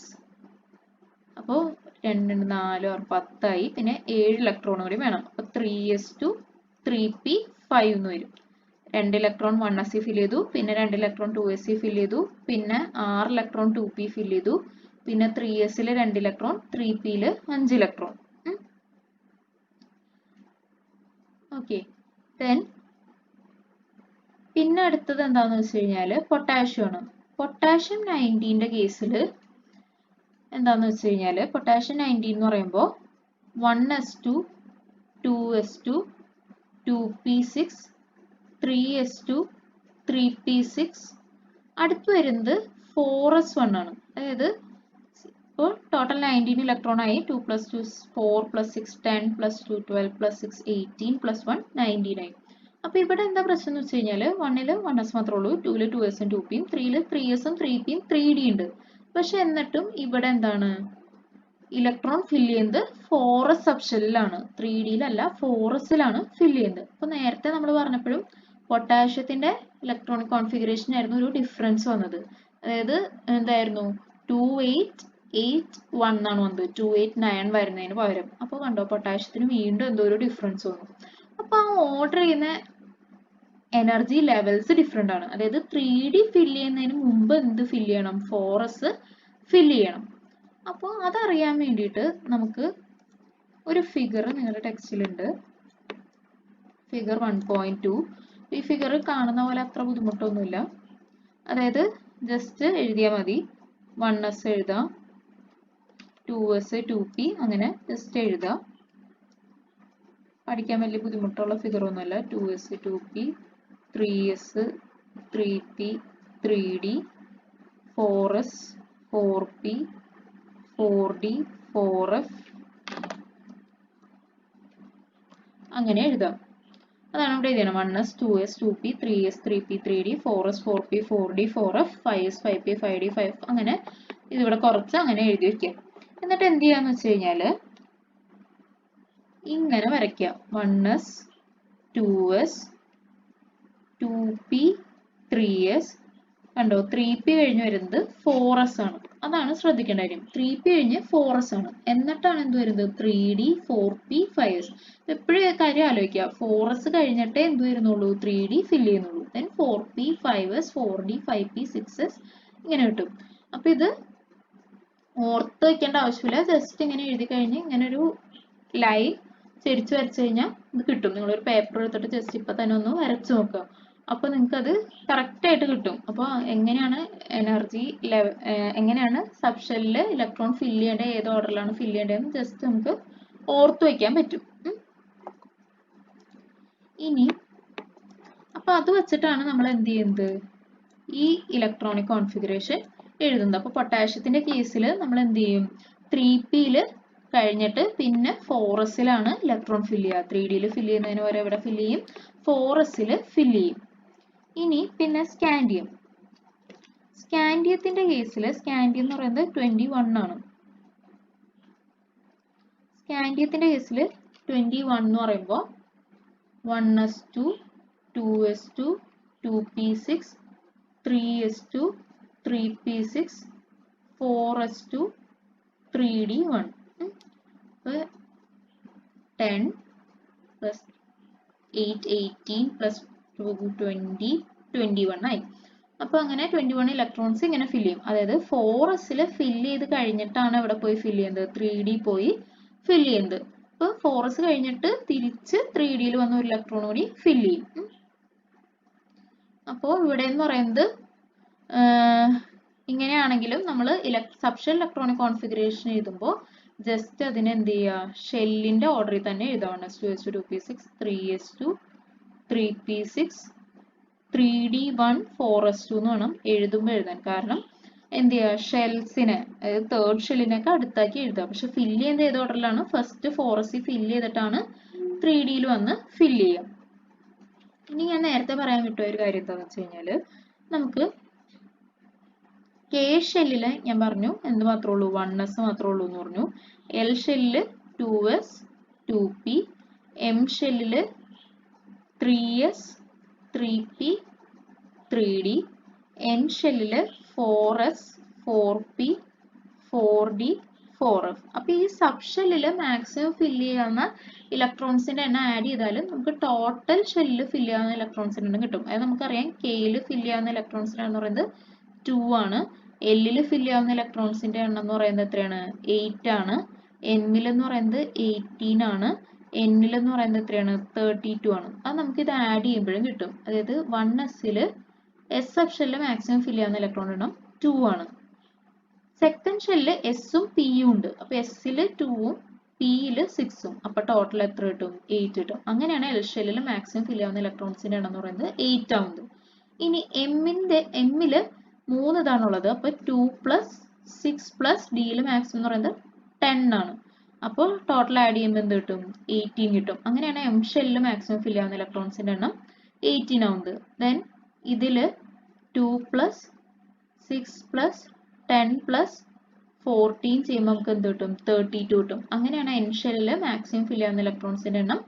അപ്പോൾ 2 4 6 10 ആയി. പിന്നെ 7 ഇലക്ട്രോൺ കൂടി വേണം. അപ്പൊ 3s2 3p5 എന്ന് വരും. 2 ഇലക്ട്രോൺ 1s ഫില്ല് ചെയ്തു. പിന്നെ 2 ഇലക്ട്രോൺ 2s ഫില്ല് ചെയ്തു. പിന്നെ 6 ഇലക്ട്രോൺ 2p ഫില്ല് ചെയ്തു. പിന്നെ 3s 2 electron 3p 5 electron. Okay. Then പിന്നെ അടുത്തത് എന്താണെന്ന് വെച്ച് കഴിഞ്ഞാൽ പൊട്ടാഷ്യം ആണ്. പൊട്ടാഷ്യം 19ന്റെ കേസിൽ എന്താണെന്ന് വെച്ച് കഴിഞ്ഞാൽ പൊട്ടാഷ്യം 19 എന്ന് പറയുമ്പോൾ 1s2 2s2 2p6 3s2 3p6 അടുത്ത് വരുന്നത് 4s1 ആണ്. അതായത് ഇപ്പോൾ ടോട്ടൽ 19 ഇലക്ട്രോൺ ആയി. 2 + 2 4 + 6 10 + 2 12 + 6 18 + 1 19 ആയി. അപ്പൊ ഇവിടെ എന്താ പ്രശ്നം എന്ന് വെച്ച് കഴിഞ്ഞാൽ 1ൽ 1s മാത്രമേ ഉള്ളൂ. 2ൽ 2s 2pയും 3ൽ 3s 3pയും 3d ഉണ്ട്. പക്ഷെ എന്നിട്ടും ഇവിടെ എന്താണ്? ഇലക്ട്രോൺ ഫില്ല് ചെയ്യുന്നത് 4s സബ് ഷെല്ലിലാണ്. 3dയിലല്ല 4sലാണ് ഫില്ല് ചെയ്യുന്നത്. അപ്പൊ നേരത്തെ നമ്മൾ പറഞ്ഞപ്പോഴും പൊട്ടാഷ്യത്തിന്റെ ഇലക്ട്രോണിക് കോൺഫിഗറേഷൻ ആയിരുന്നു ഒരു ഡിഫറൻസ് വന്നത്. അതായത് എന്തായിരുന്നു? 2881 എന്നാണ് വന്നത്. 289 വരുന്നതിന് പകരം. അപ്പൊ കണ്ടോ പൊട്ടാഷ്യത്തിന് വീണ്ടും എന്തോ ഒരു ഡിഫറൻസ് വന്നു. അപ്പൊ ആ ഓർഡർ ചെയ്യുന്ന എനർജി ലെവൽസ് ഡിഫറെന്റ് ആണ്. അതായത് 3d ഫില്ല് ചെയ്യുന്നതിന് മുമ്പ് എന്ത് ഫില്ല് ചെയ്യണം? 4s ഫില്ല് ചെയ്യണം. അപ്പോൾ അതറിയാൻ വേണ്ടിയിട്ട് നമുക്ക് ഒരു ഫിഗർ നിങ്ങളുടെ ടെക്സ്റ്റിലുണ്ട്. ഫിഗർ 1.2. ഈ ഫിഗർ കാണുന്ന പോലെ അത്ര ബുദ്ധിമുട്ടൊന്നുമില്ല. അതായത് ജസ്റ്റ് എഴുതിയാൽ മതി. 1s എഴുതാം, 2s 2p അങ്ങനെ ജസ്റ്റ് എഴുതാം. പഠിക്കാൻ വലിയ ബുദ്ധിമുട്ടുള്ള ഫിഗർ ഒന്നുമല്ല. 2s 2p 3s 3p 3d 4s 4p 4d 4f അങ്ങനെ എഴുതാം. അതാണ് ഇവിടെ എഴുതണം. 1s 2s 2p 3s 3p 3d 4s 4p 4d 4f 5s 5p 5d 5 അങ്ങനെ ഇതിവിടെ കുറച്ച് അങ്ങനെ എഴുതി വെക്കാം. എന്നിട്ട് എന്ത് ചെയ്യാന്ന് വെച്ച് കഴിഞ്ഞാല് ഇങ്ങനെ വരയ്ക്കാം. 1s 2s 2p 3s കണ്ടോ 3p കഴിഞ്ഞ് വരുന്നത് 4s ആണ്. അതാണ് ശ്രദ്ധിക്കേണ്ട കാര്യം. 3p കഴിഞ്ഞ് 4s ആണ്. എന്നിട്ടാണ് എന്ത് വരുന്നത് 3d 4p 5s. എപ്പോഴും കാര്യം ആലോചിക്കുക, 4s കഴിഞ്ഞിട്ടേ എന്ത് വരുന്നുള്ളൂ 3d ഫില്ല് ചെയ്യുന്നുള്ളൂ. Then 4p 5s 4d 5p 6s ഇങ്ങനെ കിട്ടും. അപ്പൊ ഇത് ഓർത്ത് വെക്കേണ്ട ആവശ്യമില്ല, ജസ്റ്റ് ഇങ്ങനെ എഴുതി കഴിഞ്ഞ് ഇങ്ങനെ ഒരു ലൈൻ ചെരിച്ച് വരച്ചു കഴിഞ്ഞാൽ ഇത് കിട്ടും. നിങ്ങളൊരു പേപ്പർ എടുത്തിട്ട് ജസ്റ്റ് ഇപ്പൊ തന്നെ ഒന്ന് വരച്ചു നോക്കുക, അപ്പൊ നിങ്ങൾക്ക് അത് കറക്റ്റ് ആയിട്ട് കിട്ടും. അപ്പോൾ എങ്ങനെയാണ് എനർജി എങ്ങനെയാണ് സബ്ഷെല്ലില് ഇലക്ട്രോൺ ഫില്ല് ചെയ്യേണ്ടത്, ഏത് ഓർഡറിലാണ് ഫില്ല് ചെയ്യേണ്ടതെന്ന് ജസ്റ്റ് നമുക്ക് ഓർത്തു വെക്കാൻ പറ്റും. ഇനി അപ്പൊ അത് വെച്ചിട്ടാണ് നമ്മൾ എന്ത് ചെയ്യുന്നത്, ഈ ഇലക്ട്രോണിക് കോൺഫിഗറേഷൻ എഴുതുന്നത്. അപ്പൊ പൊട്ടാഷ്യത്തിന്റെ കേസിൽ നമ്മൾ എന്ത് ചെയ്യും, 3pയിൽ കഴിഞ്ഞിട്ട് പിന്നെ 4sലാണ് ഇലക്ട്രോൺ ഫില്ല് ചെയ്യുക. 3dയിൽ ഫില്ല് ചെയ്യുന്നതിന് വരെ ഇവിടെ ഫില്ല് ചെയ്യും, 4sൽ ഫില്ല് ചെയ്യും. ഇനി പിന്നെ സ്കാൻഡിയം. സ്കാൻഡിയത്തിന്റെ കേസിൽ സ്കാൻഡിയം എന്ന് പറയുന്നത് 21 ആണ്. സ്കാൻഡിയത്തിന്റെ കേസിൽ 21 എന്ന് പറയുമ്പോൾ 1s2 2s2 2p6 3s2 3p6 4s2 3d1. 10 plus 8 18 plus 2 20 21 ആയി. അപ്പൊ അങ്ങനെ 21 ഇലക്ട്രോൺസ് ഇങ്ങനെ ഫില്ല് ചെയ്യും. അതായത് 4sൽ ഫില്ല് ചെയ്ത് കഴിഞ്ഞിട്ടാണ് ഇവിടെ പോയി ഫില്ല് ചെയ്യുന്നത്, 3d പോയി ഫില്ല് ചെയ്യുന്നത്. അപ്പൊ 4s കഴിഞ്ഞിട്ട് തിരിച്ച് 3dയിൽ വന്ന ഒരു ഇലക്ട്രോൺ കൂടി ഫില്ല് ചെയ്യും. അപ്പോൾ ഇവിടെ എന്ന് പറയുന്നത് ഇങ്ങനെയാണെങ്കിലും നമ്മൾ സബ്ഷെൽ ഇലക്ട്രോണിക് കോൺഫിഗറേഷൻ എഴുതുമ്പോൾ ജസ്റ്റ് അതിനെ എന്ത് ചെയ്യുക, ഷെല്ലിന്റെ ഓർഡറിൽ തന്നെ എഴുതാം. 1s2 2p6 3s2 3p6 3d1 4s2 എന്ന് വേണം എഴുതുമ്പോൾ എഴുതാൻ. കാരണം എന്ത് ചെയ്യുക, ഷെൽസിനെ അതായത് തേർഡ് ഷെല്ലിനൊക്കെ അടുത്താക്കി എഴുതുക. പക്ഷെ ഫില്ല് ചെയ്യുന്നത് ഏത് ഓർഡറിലാണ്, ഫസ്റ്റ് 4s ഫില്ല് ചെയ്തിട്ടാണ് 3dയിൽ വന്ന് ഫില്ല് ചെയ്യുക. ഇനി ഞാൻ നേരത്തെ പറയാൻ വിട്ട ഒരു കാര്യം എന്താണെന്ന് വെച്ച് കഴിഞ്ഞാൽ, നമുക്ക് കെ ഷെല്ലില് ഞാൻ പറഞ്ഞു എന്ത് മാത്രമേ ഉള്ളൂ, 1s മാത്രമേ ഉള്ളൂ എന്ന് പറഞ്ഞു. എൽ ഷെല്ലില് 2s 2p, എം ഷെല്ലില് 3s 3p 3d, എൻ ഷെല്ലില് 4s 4p 4d 4f. അപ്പൊ ഈ സബ് ഷെല്ലില് മാക്സിമം ഫില്ല് ചെയ്യാവുന്ന ഇലക്ട്രോൺസിന്റെ എണ്ണം ആഡ് ചെയ്താലും നമുക്ക് ടോട്ടൽ ഷെല്ലിൽ ഫില്ല് ചെയ്യാവുന്ന ഇലക്ട്രോൺസിന്റെ എണ്ണം കിട്ടും. അത് നമുക്കറിയാം, കെയിൽ ഫില്ല് ചെയ്യാവുന്ന ഇലക്ട്രോൺസിന്റെ എണ്ണം എന്ന് പറയുന്നത് 2 ആണ്. എല്ലിൽ ഫില്ല് ചെയ്യാവുന്ന ഇലക്ട്രോൺസിന്റെ എണ്ണം എന്ന് പറയുന്നത് എത്രയാണ്, 8 ആണ്. എമ്മിൽ എന്ന് പറയുന്നത് 18 ആണ്. എന്നിൽ എന്ന് പറയുന്നത് എത്രയാണ്, 32 ആണ്. അത് നമുക്ക് ഇത് ആഡ് ചെയ്യുമ്പോഴും കിട്ടും. അതായത് 1sല് എസ് സബ് ഷെല്ലിൽ മാക്സിമം ഫില്ല് ചെയ്യാവുന്ന ഇലക്ട്രോൺ എണ്ണം 2 ആണ്. സെക്കൻഡ് ഷെല്ലിൽ എസും പിയും ഉണ്ട്. അപ്പൊ എസ്സില് 2ഉം പിയില് 6ഉം. അപ്പൊ ടോട്ടൽ എത്ര കിട്ടും, 8 കിട്ടും. അങ്ങനെയാണ് എൽ ഷെല്ലിൽ മാക്സിമം ഫില്ല് ചെയ്യാവുന്ന ഇലക്ട്രോൺസിന്റെ എണ്ണം എന്ന് പറയുന്നത് 8 ആവുന്നത്. ഇനി എമ്മില് 3 ഇതാണുള്ളത്. അപ്പൊ 2 പ്ലസ് 6 പ്ലസ് ഡിയിൽ മാക്സിമം എന്ന് പറയുന്നത് 10 ആണ്. അപ്പോൾ ടോട്ടൽ ആഡ് ചെയ്യുമ്പോൾ എന്ത് കിട്ടും, 18 കിട്ടും. അങ്ങനെയാണ് എം ഷെല്ലിൽ മാക്സിമം ഫില്ല് ചെയ്യാവുന്ന ഇലക്ട്രോൺസിന്റെ എണ്ണം 18 ആവുന്നത്. ദെൻ ഇതില് 2 പ്ലസ് 6 പ്ലസ് 10 പ്ലസ് 14 ചെയ്യുമ്പോൾ നമുക്ക് എന്ത് കിട്ടും, 32 കിട്ടും. അങ്ങനെയാണ് എൻ ഷെല്ലിൽ മാക്സിമം ഫില്ല് ചെയ്യാവുന്ന ഇലക്ട്രോൺസിന്റെ എണ്ണം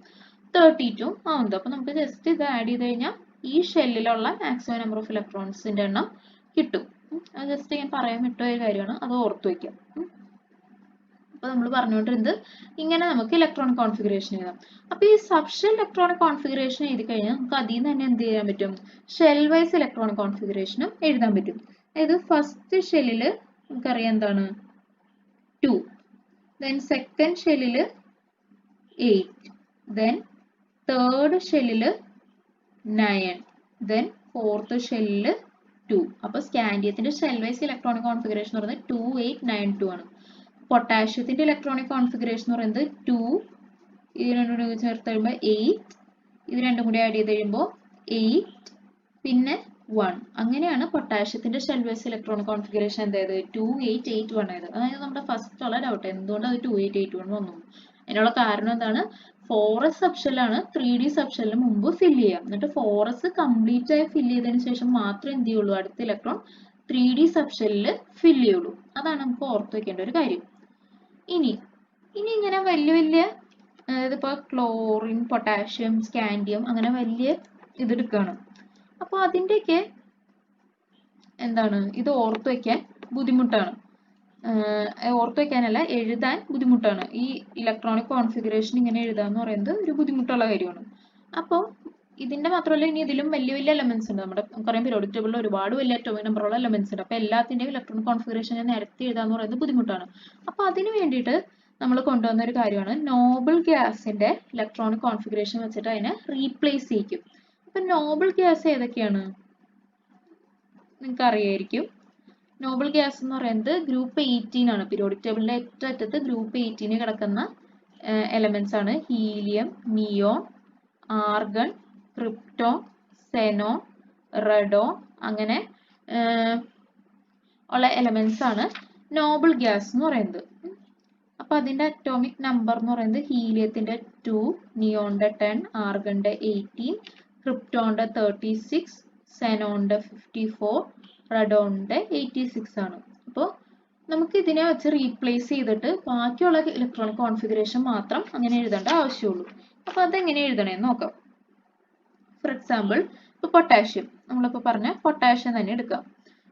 32 ആവുന്നത്. അപ്പൊ നമുക്ക് ജസ്റ്റ് ഇത് ആഡ് ചെയ്ത് കഴിഞ്ഞാൽ ഈ ഷെല്ലിലുള്ള മാക്സിമം നമ്പർ ഓഫ് ഇലക്ട്രോൺസിന്റെ എണ്ണം കിട്ടും. അത് ജസ്റ്റ് ഞാൻ പറയാൻ വിട്ട ഒരു കാര്യമാണ്, അത് ഓർത്തു വയ്ക്കാം. അപ്പൊ നമ്മൾ പറഞ്ഞുകൊണ്ടിരുന്നത് ഇങ്ങനെ നമുക്ക് ഇലക്ട്രോണിക് കോൺഫിഗറേഷൻ എഴുതാം. അപ്പൊ ഈ സബ്ഷെൽ ഇലക്ട്രോണിക് കോൺഫിഗറേഷൻ എഴുതി കഴിഞ്ഞാൽ നമുക്ക് അതിൽ നിന്ന് തന്നെ എന്ത് ചെയ്യാൻ പറ്റും, ഷെൽ വൈസ് ഇലക്ട്രോണിക് കോൺഫിഗറേഷനും എഴുതാൻ പറ്റും. അതായത് ഫസ്റ്റ് ഷെല്ലില് നമുക്കറിയാം എന്താണ് 2, ദെൻ സെക്കൻഡ് ഷെല്ലില് 8, ദെൻ തേർഡ് ഷെല്ലില് 9, ദെൻ ഫോർത്ത് ഷെല്ലില് 2. അപ്പൊ സ്കാൻഡിയത്തിന്റെ ഷെൽ വൈസ് ഇലക്ട്രോണിക് കോൺഫിഗറേഷൻ എന്ന് പറയുന്നത് 2 8 9 2 ആണ്. പൊട്ടാഷ്യത്തിന്റെ ഇലക്ട്രോണിക് കോൺഫിഗറേഷൻ എന്ന് പറയുന്നത് 2, ഇത് രണ്ടും കൂടി ചേർത്ത് കഴിയുമ്പോൾ 8, ഇത് രണ്ടും കൂടി ആഡ് ചെയ്ത് കഴിയുമ്പോൾ 8 പിന്നെ 1. അങ്ങനെയാണ് പൊട്ടാഷ്യത്തിന്റെ ഷെൽ വൈസ് ഇലക്ട്രോണിക് കോൺഫിഗറേഷൻ എന്തായത് 2 8 8 1 ആയത്. അതായത് നമ്മുടെ ഫസ്റ്റ് ഉള്ള ഡൗട്ട്, എന്തുകൊണ്ട് അത് 2 8 8 1 വന്നു. അതിനുള്ള കാരണം എന്താണ്, 4s സബ്ഷെല്ലാണ് 3d സബ്ഷെല്ലിന് മുമ്പ് ഫില്ല് ചെയ്യാം. എന്നിട്ട് 4s കംപ്ലീറ്റ് ആയി ഫില്ല് ചെയ്തതിനു ശേഷം മാത്രമേ എന്ത് ചെയ്യുള്ളൂ, അടുത്ത ഇലക്ട്രോൺ 3d സബ്ഷെല്ലിൽ ഫില്ല് ചെയ്യുള്ളൂ. അതാണ് നമുക്ക് ഓർത്ത് വെക്കേണ്ട ഒരു കാര്യം. ഇനി ഇങ്ങനെ വലിയ അതായത് ഇപ്പൊ ക്ലോറിൻ, പൊട്ടാഷ്യം, സ്കാൻഡിയം അങ്ങനെ വലിയ ഇതെടുക്കുകയാണ്. അപ്പോൾ അതിൻ്റെയൊക്കെ എന്താണ് ഇത് ഓർത്തു വെക്കാൻ ബുദ്ധിമുട്ടാണ്. ഓർത്തു വെക്കാനല്ല, എഴുതാൻ ബുദ്ധിമുട്ടാണ്. ഈ ഇലക്ട്രോണിക് കോൺഫിഗറേഷൻ ഇങ്ങനെ എഴുതാന്ന് പറയുന്നത് ഒരു ബുദ്ധിമുട്ടുള്ള കാര്യമാണ്. അപ്പോൾ ഇതിന്റെ മാത്രമല്ല, ഇനി ഇതിലും വലിയ വലിയ എലമെന്റ്സ് ഉണ്ട്. നമ്മുടെ കുറേ പീരിയോഡിക് ടേബിളിൽ ഒരുപാട് വലിയ അറ്റോമിക് നമ്പറുള്ള എലമെന്റ്സ് ഉണ്ട്. അപ്പോൾ എല്ലാത്തിന്റെയും ഇലക്ട്രോണിക് കോൺഫിഗറേഷൻ നിരത്തി എഴുതാന്ന് പറയുന്നത് ബുദ്ധിമുട്ടാണ്. അപ്പോൾ അതിന് വേണ്ടിയിട്ട് നമ്മൾ കൊണ്ടുവന്ന ഒരു കാര്യമാണ് നോബിൾ ഗ്യാസിന്റെ ഇലക്ട്രോണിക് കോൺഫിഗറേഷൻ വെച്ചിട്ട് അതിനെ റീപ്ലേസ് ചെയ്യിക്കും. അപ്പൊ നോബിൾ ഗ്യാസ് ഏതൊക്കെയാണ് നിങ്ങൾക്ക് അറിയായിരിക്കും. നോബിൾ ഗ്യാസ് എന്ന് പറയുന്നത് ഗ്രൂപ്പ് 18 ആണ്. പീരിയോഡിക് ടേബിളിന്റെ ഏറ്റവും അറ്റത്ത് ഗ്രൂപ്പ് 18 കിടക്കുന്ന എലമെന്റ്സ് ആണ്. Helium, neon, argon, krypton, Zenon, റെഡോൺ, അങ്ങനെ ഉള്ള എലമെന്റ്സ് ആണ് നോബിൾ ഗ്യാസ് എന്ന് പറയുന്നത്. അപ്പൊ അതിന്റെ അറ്റോമിക് നമ്പർ എന്ന് പറയുന്നത് ഹീലിയത്തിന്റെ 2, നിയോണിന്റെ 10, ആർഗണിന്റെ 18, ക്രിപ്റ്റോണിന്റെ 36, സെനോണിന്റെ 54, റെഡോണിന്റെ 86 ആണ്. അപ്പോൾ നമുക്ക് ഇതിനെ വെച്ച് റീപ്ലേസ് ചെയ്തിട്ട് ബാക്കിയുള്ള ഇലക്ട്രോണിക് കോൺഫിഗറേഷൻ മാത്രം അങ്ങനെ എഴുതേണ്ട ആവശ്യമുള്ളൂ. അപ്പൊ അതെങ്ങനെ എഴുതണേന്ന് നോക്കാം. ഫോർ എക്സാമ്പിൾ, ഇപ്പൊ പൊട്ടാഷ്യം, നമ്മളിപ്പോ പറഞ്ഞ പൊട്ടാഷ്യം തന്നെ എടുക്കാം.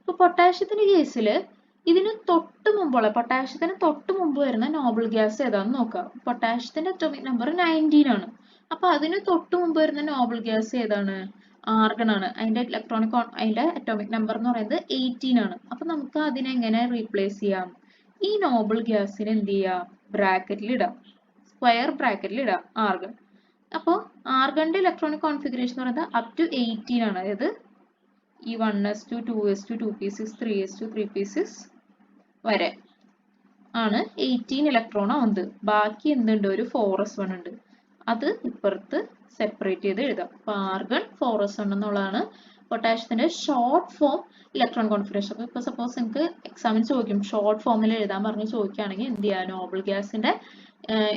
ഇപ്പൊ പൊട്ടാഷ്യത്തിന്റെ കേസിൽ ഇതിന് തൊട്ട് മുമ്പുള്ള പൊട്ടാഷ്യത്തിന് തൊട്ട് മുമ്പ് വരുന്ന നോബിൾ ഗ്യാസ് ഏതാന്ന് നോക്കാം. പൊട്ടാഷ്യത്തിന്റെ അറ്റോമിക് നമ്പർ 19 ആണ്. അപ്പൊ അതിന് തൊട്ട് മുമ്പ് വരുന്ന നോബിൾ ഗ്യാസ് ഏതാണ്? ആർഗൺ ആണ്. അതിന്റെ അറ്റോമിക് നമ്പർ എന്ന് പറയുന്നത് 18 ആണ്. അപ്പൊ നമുക്ക് അതിനെ എങ്ങനെ റീപ്ലേസ് ചെയ്യാം? ഈ നോബിൾ ഗ്യാസിന് എന്ത് ചെയ്യാം? ബ്രാക്കറ്റിൽ ഇടാം, സ്ക്വയർ ബ്രാക്കറ്റിൽ ഇടാം ആർഗൺ. അപ്പോൾ ആർഗണിന്റെ ഇലക്ട്രോണിക് കോൺഫിഗറേഷൻ എന്ന് പറയുന്നത് അപ് ടു 18 ആണ്. അതായത് ഈ 1s2 2s2 2p6 3s2 3p6 വരെ ആണ് 18 ഇലക്ട്രോൺ ആവുന്നത്. ബാക്കി എന്തുണ്ട്? ഒരു 4s1 ഉണ്ട്. അത് ഇപ്പുറത്ത് സെപ്പറേറ്റ് ചെയ്ത് എഴുതാം. അപ്പൊ ആർഗൺ 4s1 എന്നുള്ളതാണ് പൊട്ടാഷ്യത്തിന്റെ ഷോർട്ട് ഫോം ഇലക്ട്രോൺ കോൺഫിഗറേഷൻ. അപ്പൊ ഇപ്പൊ സപ്പോസ് നിങ്ങൾക്ക് എക്സാമിന് ചോദിക്കും, ഷോർട്ട് ഫോമിൽ എഴുതാൻ പറഞ്ഞ് ചോദിക്കുകയാണെങ്കിൽ എന്ത് ചെയ്യാം? നോബിൾ ഗ്യാസിന്റെ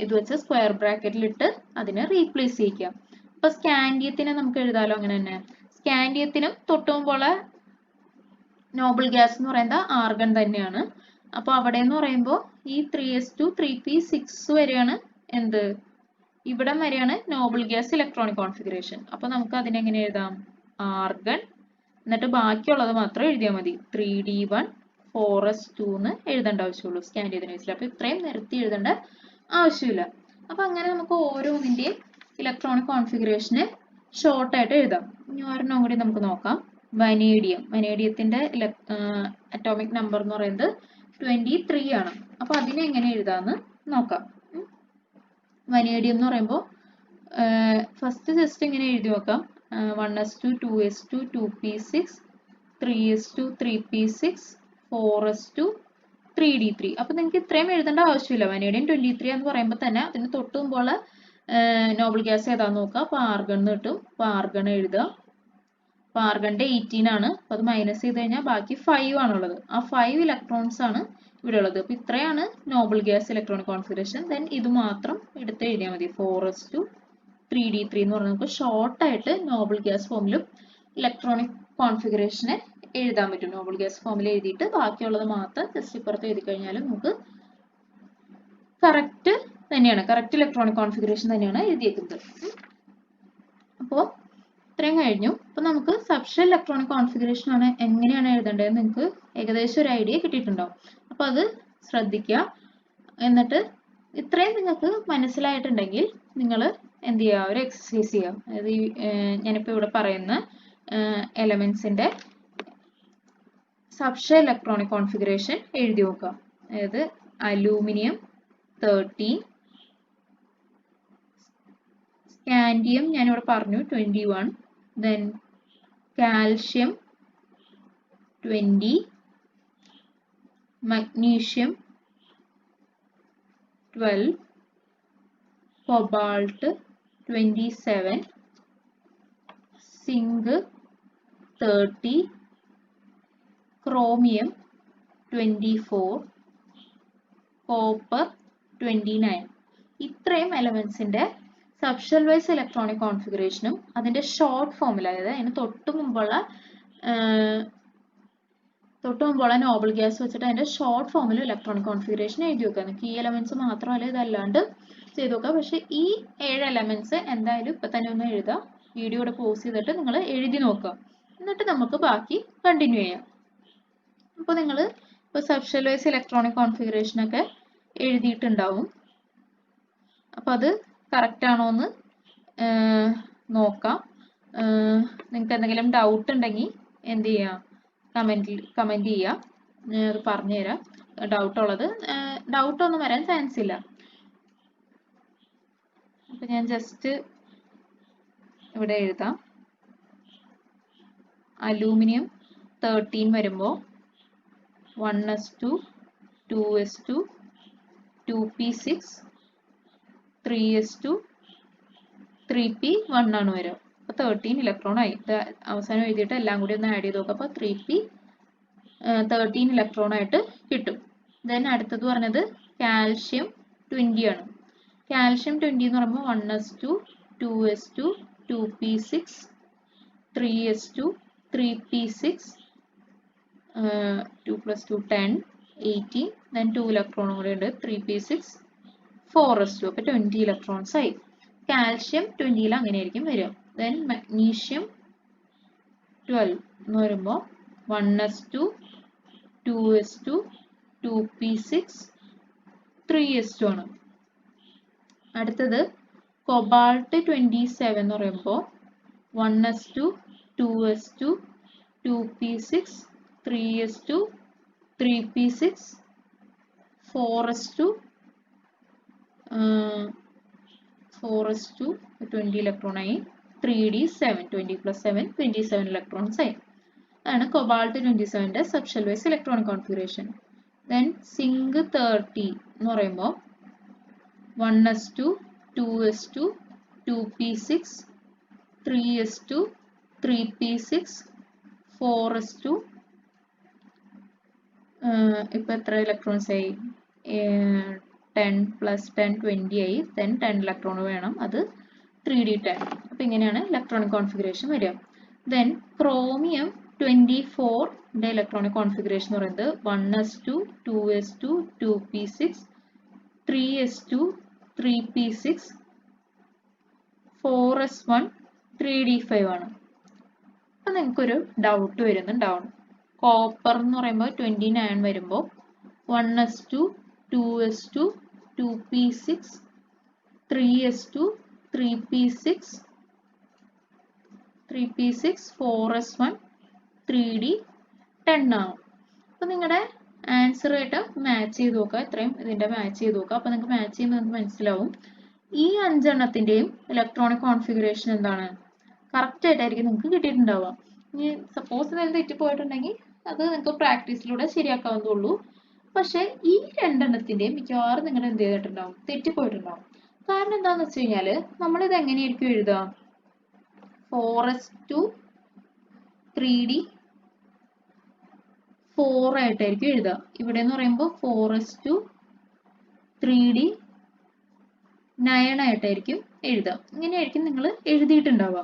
ഇത് വെച്ച് സ്ക്വയർ ബ്രാക്കറ്റിൽ ഇട്ട് അതിനെ റീപ്ലേസ് ചെയ്യിക്കാം. അപ്പൊ സ്കാൻഡിയത്തിനെ നമുക്ക് എഴുതാലോ അങ്ങനെ തന്നെ. സ്കാൻഡിയത്തിനും തൊട്ടുമുമ്പുള്ള നോബിൾ ഗ്യാസ് എന്ന് പറയുന്നത് ആർഗൺ തന്നെയാണ്. അപ്പൊ അവിടെ എന്ന് പറയുമ്പോൾ ഈ 3s2 3p6 വരെയാണ് എന്ത്? ഇവിടം വരെയാണ് നോബിൾ ഗ്യാസ് ഇലക്ട്രോണിക് കോൺഫിഗറേഷൻ. അപ്പൊ നമുക്ക് അതിനെങ്ങനെ എഴുതാം? ആർഗൺ, എന്നിട്ട് ബാക്കിയുള്ളത് മാത്രം എഴുതിയാൽ മതി. 3d1 4s2 എന്ന് എഴുതേണ്ട ആവശ്യമുള്ളൂ സ്കാൻഡിയത്തിന് വെച്ചിട്ട്. അപ്പൊ ഇത്രയും നിരത്തി എഴുതേണ്ട ആവശ്യമില്ല. അപ്പൊ അങ്ങനെ നമുക്ക് ഓരോന്നിന്റെയും ഇലക്ട്രോണിക് കോൺഫിഗറേഷന് ഷോർട്ടായിട്ട് എഴുതാം. ഇനി ഒരെണ്ണം കൂടി നമുക്ക് നോക്കാം. വനേഡിയം. വനേഡിയത്തിന്റെ അറ്റോമിക് നമ്പർ എന്ന് പറയുന്നത് 23 ആണ്. അപ്പൊ അതിനെ എങ്ങനെ എഴുതാന്ന് നോക്കാം. വനേഡിയം എന്ന് പറയുമ്പോൾ ഫസ്റ്റ് ജസ്റ്റ് ഇങ്ങനെ എഴുതി നോക്കാം. 1s2 2s2 2p6 3s2 3p6 4s2 3d3. അപ്പൊ നിങ്ങൾക്ക് ഇത്രയും എഴുതേണ്ട ആവശ്യമില്ല. വനേഡിയം 23 എന്ന് പറയുമ്പോൾ തന്നെ അതിന് തൊട്ട് മുമ്പുള്ള നോബിൾ ഗ്യാസ് ഏതാന്ന് നോക്കുക. അപ്പൊ ആർഗൺ കിട്ടും. അപ്പൊ ആർഗൺ എഴുതുക. അപ്പൊ ആർഗണിന്റെ 18 ആണ്. അപ്പൊ അത് മൈനസ് ചെയ്ത് കഴിഞ്ഞാൽ ബാക്കി 5 ആണുള്ളത്. ആ 5 ഇലക്ട്രോൺസ് ആണ് ഇവിടെ ഉള്ളത്. അപ്പൊ ഇത്രയാണ് noble gas electronic configuration. Then ഇത് മാത്രം എടുത്ത് എഴുതിയാൽ മതി. 4s2 3d3 എന്ന് പറഞ്ഞാൽ നമുക്ക് ഷോർട്ടായിട്ട് നോബിൾ ഗ്യാസ് ഫോമിലും ഇലക്ട്രോണിക് കോൺഫിഗറേഷനെ എഴുതാൻ പറ്റും. നോബിൾ ഗ്യാസ് ഫോമിൽ എഴുതിയിട്ട് ബാക്കിയുള്ളത് മാത്രം ജസ്റ്റ് ഇപ്പുറത്ത് എഴുതി കഴിഞ്ഞാൽ നമുക്ക് കറക്റ്റ് തന്നെയാണ്, കറക്റ്റ് ഇലക്ട്രോണിക് കോൺഫിഗറേഷൻ തന്നെയാണ് എഴുതിയേക്കുന്നത്. അപ്പോൾ ഇത്രയും കഴിഞ്ഞു. അപ്പൊ നമുക്ക് സബ്ഷെൽ ഇലക്ട്രോണിക് കോൺഫിഗറേഷൻ ആണ് എങ്ങനെയാണ് എഴുതേണ്ടതെന്ന് നിങ്ങൾക്ക് ഏകദേശം ഒരു ഐഡിയ കിട്ടിയിട്ടുണ്ടാവും. അപ്പൊ അത് ശ്രദ്ധിക്കുക. എന്നിട്ട് ഇത്രയും നിങ്ങൾക്ക് മനസ്സിലായിട്ടുണ്ടെങ്കിൽ നിങ്ങൾ എന്ത് ചെയ്യുക? ഒരു എക്സസൈസ് ചെയ്യുക. അതായത് ഞാനിപ്പോൾ ഇവിടെ പറയുന്ന എലമെന്റ്സിന്റെ സബ്ഷെൽ ഇലക്ട്രോണിക് കോൺഫിഗറേഷൻ എഴുതി നോക്കുക. അതായത് അലൂമിനിയം 13, സ്കാൻഡിയം ഞാനിവിടെ പറഞ്ഞു 21, then calcium 20, magnesium 12, cobalt 27, zinc 30, chromium 24, copper 29. ഇത്രയും എലമെന്റ്സിന്റെ സബ്ഷെൽ വൈസ് ഇലക്ട്രോണിക് കോൺഫിഗറേഷനും അതിന്റെ ഷോർട്ട് ഫോമിൽ, അതായത് അതിന് തൊട്ട് മുമ്പുള്ള നോബിൾ ഗ്യാസ് വെച്ചിട്ട് അതിന്റെ ഷോർട്ട് ഫോമിൽ ഇലക്ട്രോണിക് കോൺഫിഗറേഷൻ എഴുതി വെക്കുക. നിങ്ങൾക്ക് ഈ എലമെന്റ്സ് മാത്രമല്ല ഇതല്ലാണ്ട് ചെയ്ത് നോക്കുക. പക്ഷെ ഈ 7 എലമെന്റ്സ് എന്തായാലും ഇപ്പൊ തന്നെ ഒന്ന് എഴുതുക. വീഡിയോ ഇവിടെ പോസ് ചെയ്തിട്ട് നിങ്ങൾ എഴുതി നോക്കുക. എന്നിട്ട് നമുക്ക് ബാക്കി കണ്ടിന്യൂ ചെയ്യാം. അപ്പോൾ നിങ്ങൾ ഇപ്പോൾ സബ്ഷെൽ വൈസ് ഇലക്ട്രോണിക് കോൺഫിഗറേഷൻ ഒക്കെ എഴുതിയിട്ടുണ്ടാവും. അപ്പോൾ അത് കറക്റ്റ് ആണോ എന്ന് നോക്കാം. നിങ്ങൾക്ക് എന്തെങ്കിലും ഡൗട്ട് ഉണ്ടെങ്കിൽ എന്ത് ചെയ്യാം, കമൻറ്റ് ചെയ്യാം, ഞാൻ അത് പറഞ്ഞുതരാം. ഡൗട്ടൊന്നും വരാൻ ചാൻസ് ഇല്ല. അപ്പം ഞാൻ ജസ്റ്റ് ഇവിടെ എഴുതാം. അലൂമിനിയം 13 വരുമ്പോൾ 1s2 2s2 2p6 3s2 3p1 ആണ് വരിക. അപ്പോൾ 13 ഇലക്ട്രോൺ ആയി. ഇത് അവസാനം എഴുതിയിട്ട് എല്ലാം കൂടി ഒന്ന് ആഡ് ചെയ്ത് നോക്കാം. അപ്പോൾ 13 ഇലക്ട്രോൺ ആയിട്ട് കിട്ടും. ദെൻ അടുത്തത് പറഞ്ഞത് കാൽഷ്യം 20 ആണ്. കാൽഷ്യം 20 എന്ന് പറയുമ്പോൾ 1s2 2s2 2p6 3s2 3p6 2 plus 2 10 18 then 2 electron കൂടെ ഉണ്ട് 3p6 4s2 അപ്പോൾ 20 ഇലക്ട്രോൺസ് ആയി. കാൽഷ്യം 20 അങ്ങനെയായിരിക്കും വരിക. ദെൻ മഗ്നീഷ്യം 12 എന്ന് വരുമ്പോൾ 1s2 2s2 2p6 3s2 ആണ്. അടുത്തത് കൊബാൾട്ട് 27 എന്ന് പറയുമ്പോൾ 1s2 2s2 2p6 3s2 3p6 4s2 4s2 20 electron ആയി. 3d7 20 plus 7 27 ഇലക്ട്രോൺസ് ആയി. അതാണ് കൊബാൾട്ട് 27ന്റെ subshell wise electronic configuration. Then zinc 30 എന്ന് പറയുമ്പോൾ 1s2 2s2 2p6 3s2 3p6 4s2 ഇപ്പോൾ എത്ര ഇലക്ട്രോൺസ് ആയി? 10 plus 10 20 ആയി. ദെൻ 10 ഇലക്ട്രോൺ വേണം, അത് 3d10. അപ്പോൾ ഇങ്ങനെയാണ് ഇലക്ട്രോണിക് കോൺഫിഗറേഷൻ വരിക. ദെൻ ക്രോമിയം 24ന്റെ ഇലക്ട്രോണിക് കോൺഫിഗറേഷൻ എന്ന് പറയുന്നത് 1s2 2s2 2p6 3s2 3p6 4s1 3d5 ആണ്. അപ്പം നിങ്ങൾക്കൊരു ഡൗട്ട് വരുന്നുണ്ടാവണം. കോപ്പർ എന്ന് പറയുമ്പോൾ 29 വരുമ്പോൾ 1s2 2s2 2p6 3s2 3p6 4s1 3d10 ആവും. അപ്പം നിങ്ങളുടെ ആൻസർ ആയിട്ട് മാച്ച് ചെയ്ത് നോക്കുക. ഇത്രയും ഇതിൻ്റെ മാച്ച് ചെയ്ത് നോക്കുക. അപ്പം നിങ്ങൾക്ക് മാച്ച് ചെയ്യുമ്പോൾ നിങ്ങൾക്ക് മനസ്സിലാവും ഈ 5 എണ്ണത്തിൻ്റെയും ഇലക്ട്രോണിക് കോൺഫിഗറേഷൻ എന്താണ്, കറക്റ്റ് ആയിട്ടായിരിക്കും നിങ്ങൾക്ക് കിട്ടിയിട്ടുണ്ടാവുക. ഇനി സപ്പോസ് എന്തെങ്കിലും തെറ്റിപ്പോയിട്ടുണ്ടെങ്കിൽ അത് നിങ്ങൾക്ക് പ്രാക്ടീസിലൂടെ ശരിയാക്കാവുന്നതുള്ളൂ. പക്ഷെ ഈ 2 എണ്ണത്തിൻ്റെയും മിക്കവാറും നിങ്ങൾ എന്ത് ചെയ്തിട്ടുണ്ടാവും, തെറ്റിപ്പോയിട്ടുണ്ടാവും. കാരണം എന്താണെന്ന് വെച്ച് കഴിഞ്ഞാൽ നമ്മളിത് എങ്ങനെയായിരിക്കും എഴുതുക? 4s2 3d4 ആയിട്ടായിരിക്കും എഴുതുക. ഇവിടെ എന്ന് പറയുമ്പോൾ 4s2 3d9 ആയിട്ടായിരിക്കും എഴുതുക. ഇങ്ങനെയായിരിക്കും നിങ്ങൾ എഴുതിയിട്ടുണ്ടാവുക.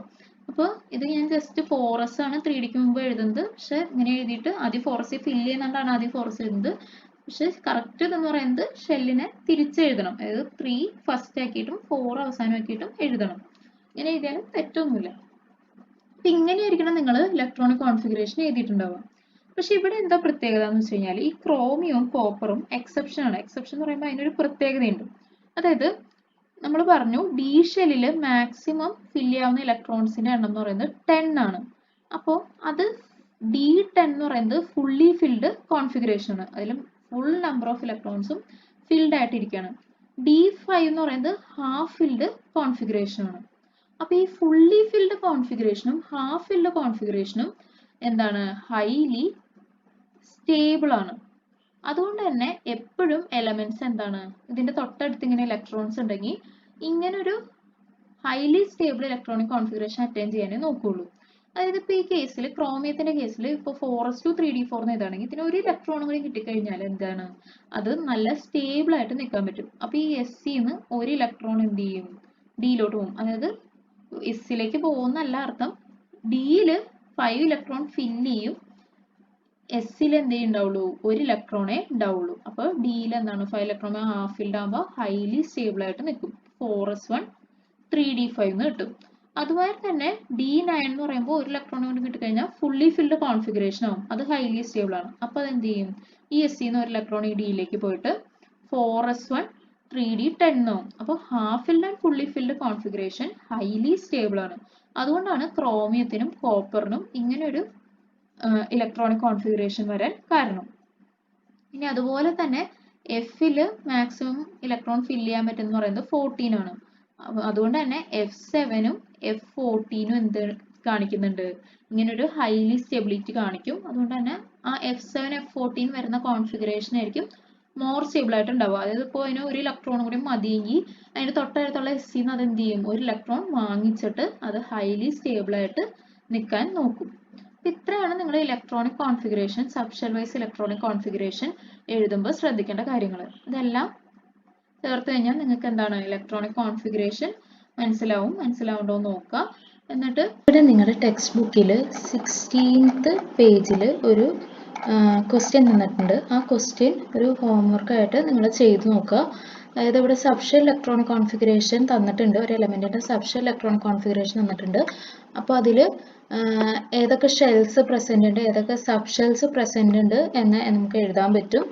അപ്പോൾ ഇത് ഞാൻ ജസ്റ്റ് 4s ആണ് 3dക്ക് മുമ്പ് എഴുതുന്നത്. പക്ഷെ ഇങ്ങനെ എഴുതിയിട്ട് ആദ്യം 4s ഫില്ല് ചെയ്യുന്നതുകൊണ്ടാണ് ആദ്യം 4s എഴുതുന്നത്. പക്ഷെ കറക്റ്റ് ഇതെന്ന് പറയുന്നത് ഷെല്ലിനെ തിരിച്ചെഴുതണം. അതായത് 3 ഫസ്റ്റ് ആക്കിയിട്ടും 4 അവസാനമാക്കിയിട്ടും എഴുതണം. ഇങ്ങനെ എഴുതിയാലും തെറ്റൊന്നുമില്ല. അപ്പം ഇങ്ങനെയായിരിക്കണം നിങ്ങൾ ഇലക്ട്രോണിക് കോൺഫിഗറേഷൻ എഴുതിയിട്ടുണ്ടാവുക. പക്ഷെ ഇവിടെ എന്താ പ്രത്യേകത എന്ന് വെച്ച് കഴിഞ്ഞാൽ ഈ ക്രോമിയവും കോപ്പറും എക്സെപ്ഷൻ ആണ്. എക്സെപ്ഷൻ എന്ന് പറയുമ്പോൾ അതിനൊരു പ്രത്യേകതയുണ്ട്. അതായത് നമ്മൾ പറഞ്ഞു ഡി ഷെല്ലിൽ മാക്സിമം ഫില്ല് ചെയ്യാവുന്ന ഇലക്ട്രോൺസിന്റെ എണ്ണം എന്ന് പറയുന്നത് 10 ആണ്. അപ്പോൾ അത് D10 എന്ന് പറയുന്നത് ഫുള്ളി ഫിൽഡ് കോൺഫിഗറേഷൻ ആണ്. അതിൽ ഫുൾ നമ്പർ ഓഫ് ഇലക്ട്രോൺസും ഫിൽഡ് ആയിട്ടിരിക്കുകയാണ്. D5 എന്ന് പറയുന്നത് ഹാഫ് ഫിൽഡ് കോൺഫിഗറേഷൻ ആണ്. അപ്പോൾ ഈ ഫുള്ളി ഫിൽഡ് കോൺഫിഗറേഷനും ഹാഫ് ഫിൽഡ് കോൺഫിഗറേഷനും എന്താണ്, ഹൈലി സ്റ്റേബിൾ ആണ്. അതുകൊണ്ട് തന്നെ എപ്പോഴും എലമെന്റ്സ് എന്താണ്, ഇതിന്റെ തൊട്ടടുത്ത് ഇങ്ങനെ ഇലക്ട്രോൺസ് ഉണ്ടെങ്കിൽ ഇങ്ങനൊരു highly stable electronic configuration attain ചെയ്യാനേ നോക്കുകയുള്ളൂ. അതായത് ഇപ്പോൾ ഈ കേസിൽ ക്രോമിയത്തിന്റെ കേസിൽ ഇപ്പോൾ 4s2 3d4 ഇതാണെങ്കിൽ ഇതിന് ഒരു ഇലക്ട്രോണും കൂടി കിട്ടിക്കഴിഞ്ഞാൽ എന്താണ്, അത് നല്ല സ്റ്റേബിൾ ആയിട്ട് നിൽക്കാൻ പറ്റും. അപ്പോൾ ഈ Sന്ന് ഒരു ഇലക്ട്രോൺ എന്ത് ചെയ്യും, ഡിയിലോട്ട് പോകും. അതായത് എസ്സിലേക്ക് പോകുന്നല്ല അർത്ഥം, ഡിയിൽ 5 ഇലക്ട്രോൺ ഫില്ല് ചെയ്യും, എസ്സിൽ എന്ത് ഉണ്ടാവുള്ളൂ, ഒരു ഇലക്ട്രോണേ ഉണ്ടാവുള്ളൂ. അപ്പോൾ ഡിയിൽ എന്താണ് 5 ഇലക്ട്രോൺ ഹാഫ് ഫിൽഡ് ആകുമ്പോൾ ഹൈലി സ്റ്റേബിൾ ആയിട്ട് നിൽക്കും. 4s1 3d5 എന്ന് കിട്ടും. അതുപോലെ തന്നെ D9 എന്ന് പറയുമ്പോൾ ഒരു ഇലക്ട്രോൺ കൂടി കിട്ടിക്കഴിഞ്ഞാൽ ഫുള്ളി ഫിൽഡ് കോൺഫിഗറേഷൻ ആവും. അത് ഹൈലി സ്റ്റേബിൾ ആണ്. അപ്പോൾ അതെന്ത് ചെയ്യും? ഈ S ന്ന് ഒരു ഇലക്ട്രോൺ ഈ ഡിയിലേക്ക് പോയിട്ട് 4s1 3d10 ആവും. അപ്പോൾ half filled and fully filled configuration highly stable ആണ്. അതുകൊണ്ടാണ് ക്രോമിയത്തിനും കോപ്പറിനും ഇങ്ങനെ ഒരു ഇലക്ട്രോണിക് കോൺഫിഗറേഷൻ വരാൻ കാരണം. ഇനി അതുപോലെ തന്നെ എഫില് മാക്സിമം ഇലക്ട്രോൺ ഫില്ല് ചെയ്യാൻ പറ്റുന്ന പറയുന്നത് 14 ആണ്. അതുകൊണ്ട് തന്നെ F7ഉം F14ഉം എന്ത് കാണിക്കുന്നുണ്ട്? ഇങ്ങനെ ഒരു ഹൈലി സ്റ്റെബിലിറ്റി കാണിക്കും. അതുകൊണ്ട് തന്നെ ആ F7 F14 വരുന്ന കോൺഫിഗറേഷൻ ആയിരിക്കും മോർ സ്റ്റേബിൾ ആയിട്ട് ഉണ്ടാവുക. അതായത് ഇപ്പോൾ അതിന് ഒരു ഇലക്ട്രോൺ കൂടി മതിയെങ്കിൽ അതിന് തൊട്ടടുത്തുള്ള S ന്ന് അത് എന്ത് ചെയ്യും? ഒരു ഇലക്ട്രോൺ വാങ്ങിച്ചിട്ട് അത് ഹൈലി സ്റ്റേബിൾ ആയിട്ട് നിൽക്കാൻ നോക്കും. ഇത്രയാണ് നിങ്ങൾ electronic configuration, subshell wise electronic configuration എഴുതുമ്പോൾ ശ്രദ്ധിക്കേണ്ട കാര്യങ്ങൾ. ഇതെല്ലാം ചേർത്ത് കഴിഞ്ഞാൽ നിങ്ങൾക്ക് എന്താണ് ഇലക്ട്രോണിക് കോൺഫിഗറേഷൻ മനസ്സിലാവുണ്ടോ എന്ന് നോക്കുക. എന്നിട്ട് ഇവിടെ നിങ്ങളുടെ ടെക്സ്റ്റ് ബുക്കിൽ 16th പേജിൽ ഒരു ക്വസ്റ്റ്യൻ തന്നിട്ടുണ്ട്. ആ ക്വസ്റ്റ്യൻ ഒരു ഹോംവർക്കായിട്ട് നിങ്ങൾ ചെയ്ത് നോക്കുക. അതായത് ഇവിടെ സബ്ഷെൽ ഇലക്ട്രോണിക് കോൺഫിഗറേഷൻ തന്നിട്ടുണ്ട്, ഒരു എലമെൻറ്റിൻ്റെ സബ്ഷെൽ ഇലക്ട്രോണിക് കോൺഫിഗറേഷൻ തന്നിട്ടുണ്ട്. അപ്പോൾ അതിൽ ഏതൊക്കെ ഷെൽസ് പ്രസൻ്റ് ഉണ്ട്, ഏതൊക്കെ സബ് ഷെൽസ് പ്രസൻ്റ് ഉണ്ട് എന്ന് നമുക്ക് എഴുതാൻ പറ്റും.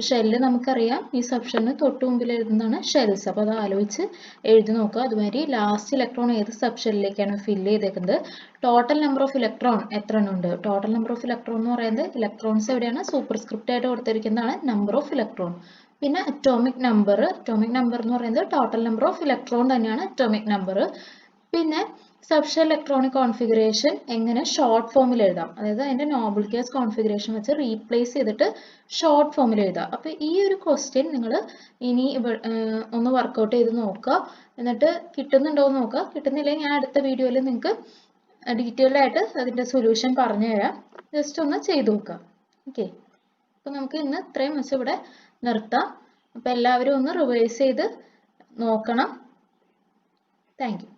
ഷെല്ല് നമുക്കറിയാം, ഈ സബ് ഷെല്ലിന് തൊട്ട് മുമ്പിൽ എഴുതുന്നതാണ് ഷെൽസ്. അപ്പോൾ അത് ആലോചിച്ച് എഴുതി നോക്കുക. അതുമാതിരി ലാസ്റ്റ് ഇലക്ട്രോൺ ഏത് സബ് ഷെല്ലിലേക്കാണ് ഫില്ല് ചെയ്തേക്കുന്നത്, ടോട്ടൽ നമ്പർ ഓഫ് ഇലക്ട്രോൺ എത്ര ഉണ്ട്. ടോട്ടൽ നമ്പർ ഓഫ് ഇലക്ട്രോൺ എന്ന് പറയുന്നത് ഇലക്ട്രോൺസ് എവിടെയാണ് സൂപ്പർസ്ക്രിപ്റ്റ് ആയിട്ട് കൊടുത്തിരിക്കുന്നതാണ് നമ്പർ ഓഫ് ഇലക്ട്രോൺ. പിന്നെ അറ്റോമിക് നമ്പർ എന്ന് പറയുന്നത് ടോട്ടൽ നമ്പർ ഓഫ് ഇലക്ട്രോൺ തന്നെയാണ് അറ്റോമിക് നമ്പർ. പിന്നെ സബ്ഷെൽ ഇലക്ട്രോണിക് കോൺഫിഗറേഷൻ എങ്ങനെ ഷോർട്ട് ഫോമിൽ എഴുതാം, അതായത് അതിൻ്റെ നോബിൾ കേസ് കോൺഫിഗറേഷൻ വെച്ച് റീപ്ലേസ് ചെയ്തിട്ട് ഷോർട്ട് ഫോമിൽ എഴുതാം. അപ്പോൾ ഈ ഒരു ക്വസ്റ്റ്യൻ നിങ്ങൾ ഇനി ഒന്ന് വർക്കൗട്ട് ചെയ്ത് നോക്കുക. എന്നിട്ട് കിട്ടുന്നുണ്ടോ എന്ന് നോക്കുക. കിട്ടുന്നില്ലെങ്കിൽ ഞാൻ അടുത്ത വീഡിയോയിൽ നിങ്ങൾക്ക് ഡീറ്റെയിൽഡ് ആയിട്ട് അതിൻ്റെ സൊല്യൂഷൻ പറഞ്ഞു തരാം. ജസ്റ്റ് ഒന്ന് ചെയ്ത് നോക്കുക. ഓക്കെ, അപ്പോൾ നമുക്ക് ഇന്ന് ഇത്രയും വെച്ച് ഇവിടെ നിർത്താം. അപ്പോൾ എല്ലാവരും ഒന്ന് റിവൈസ് ചെയ്ത് നോക്കണം. Thank you.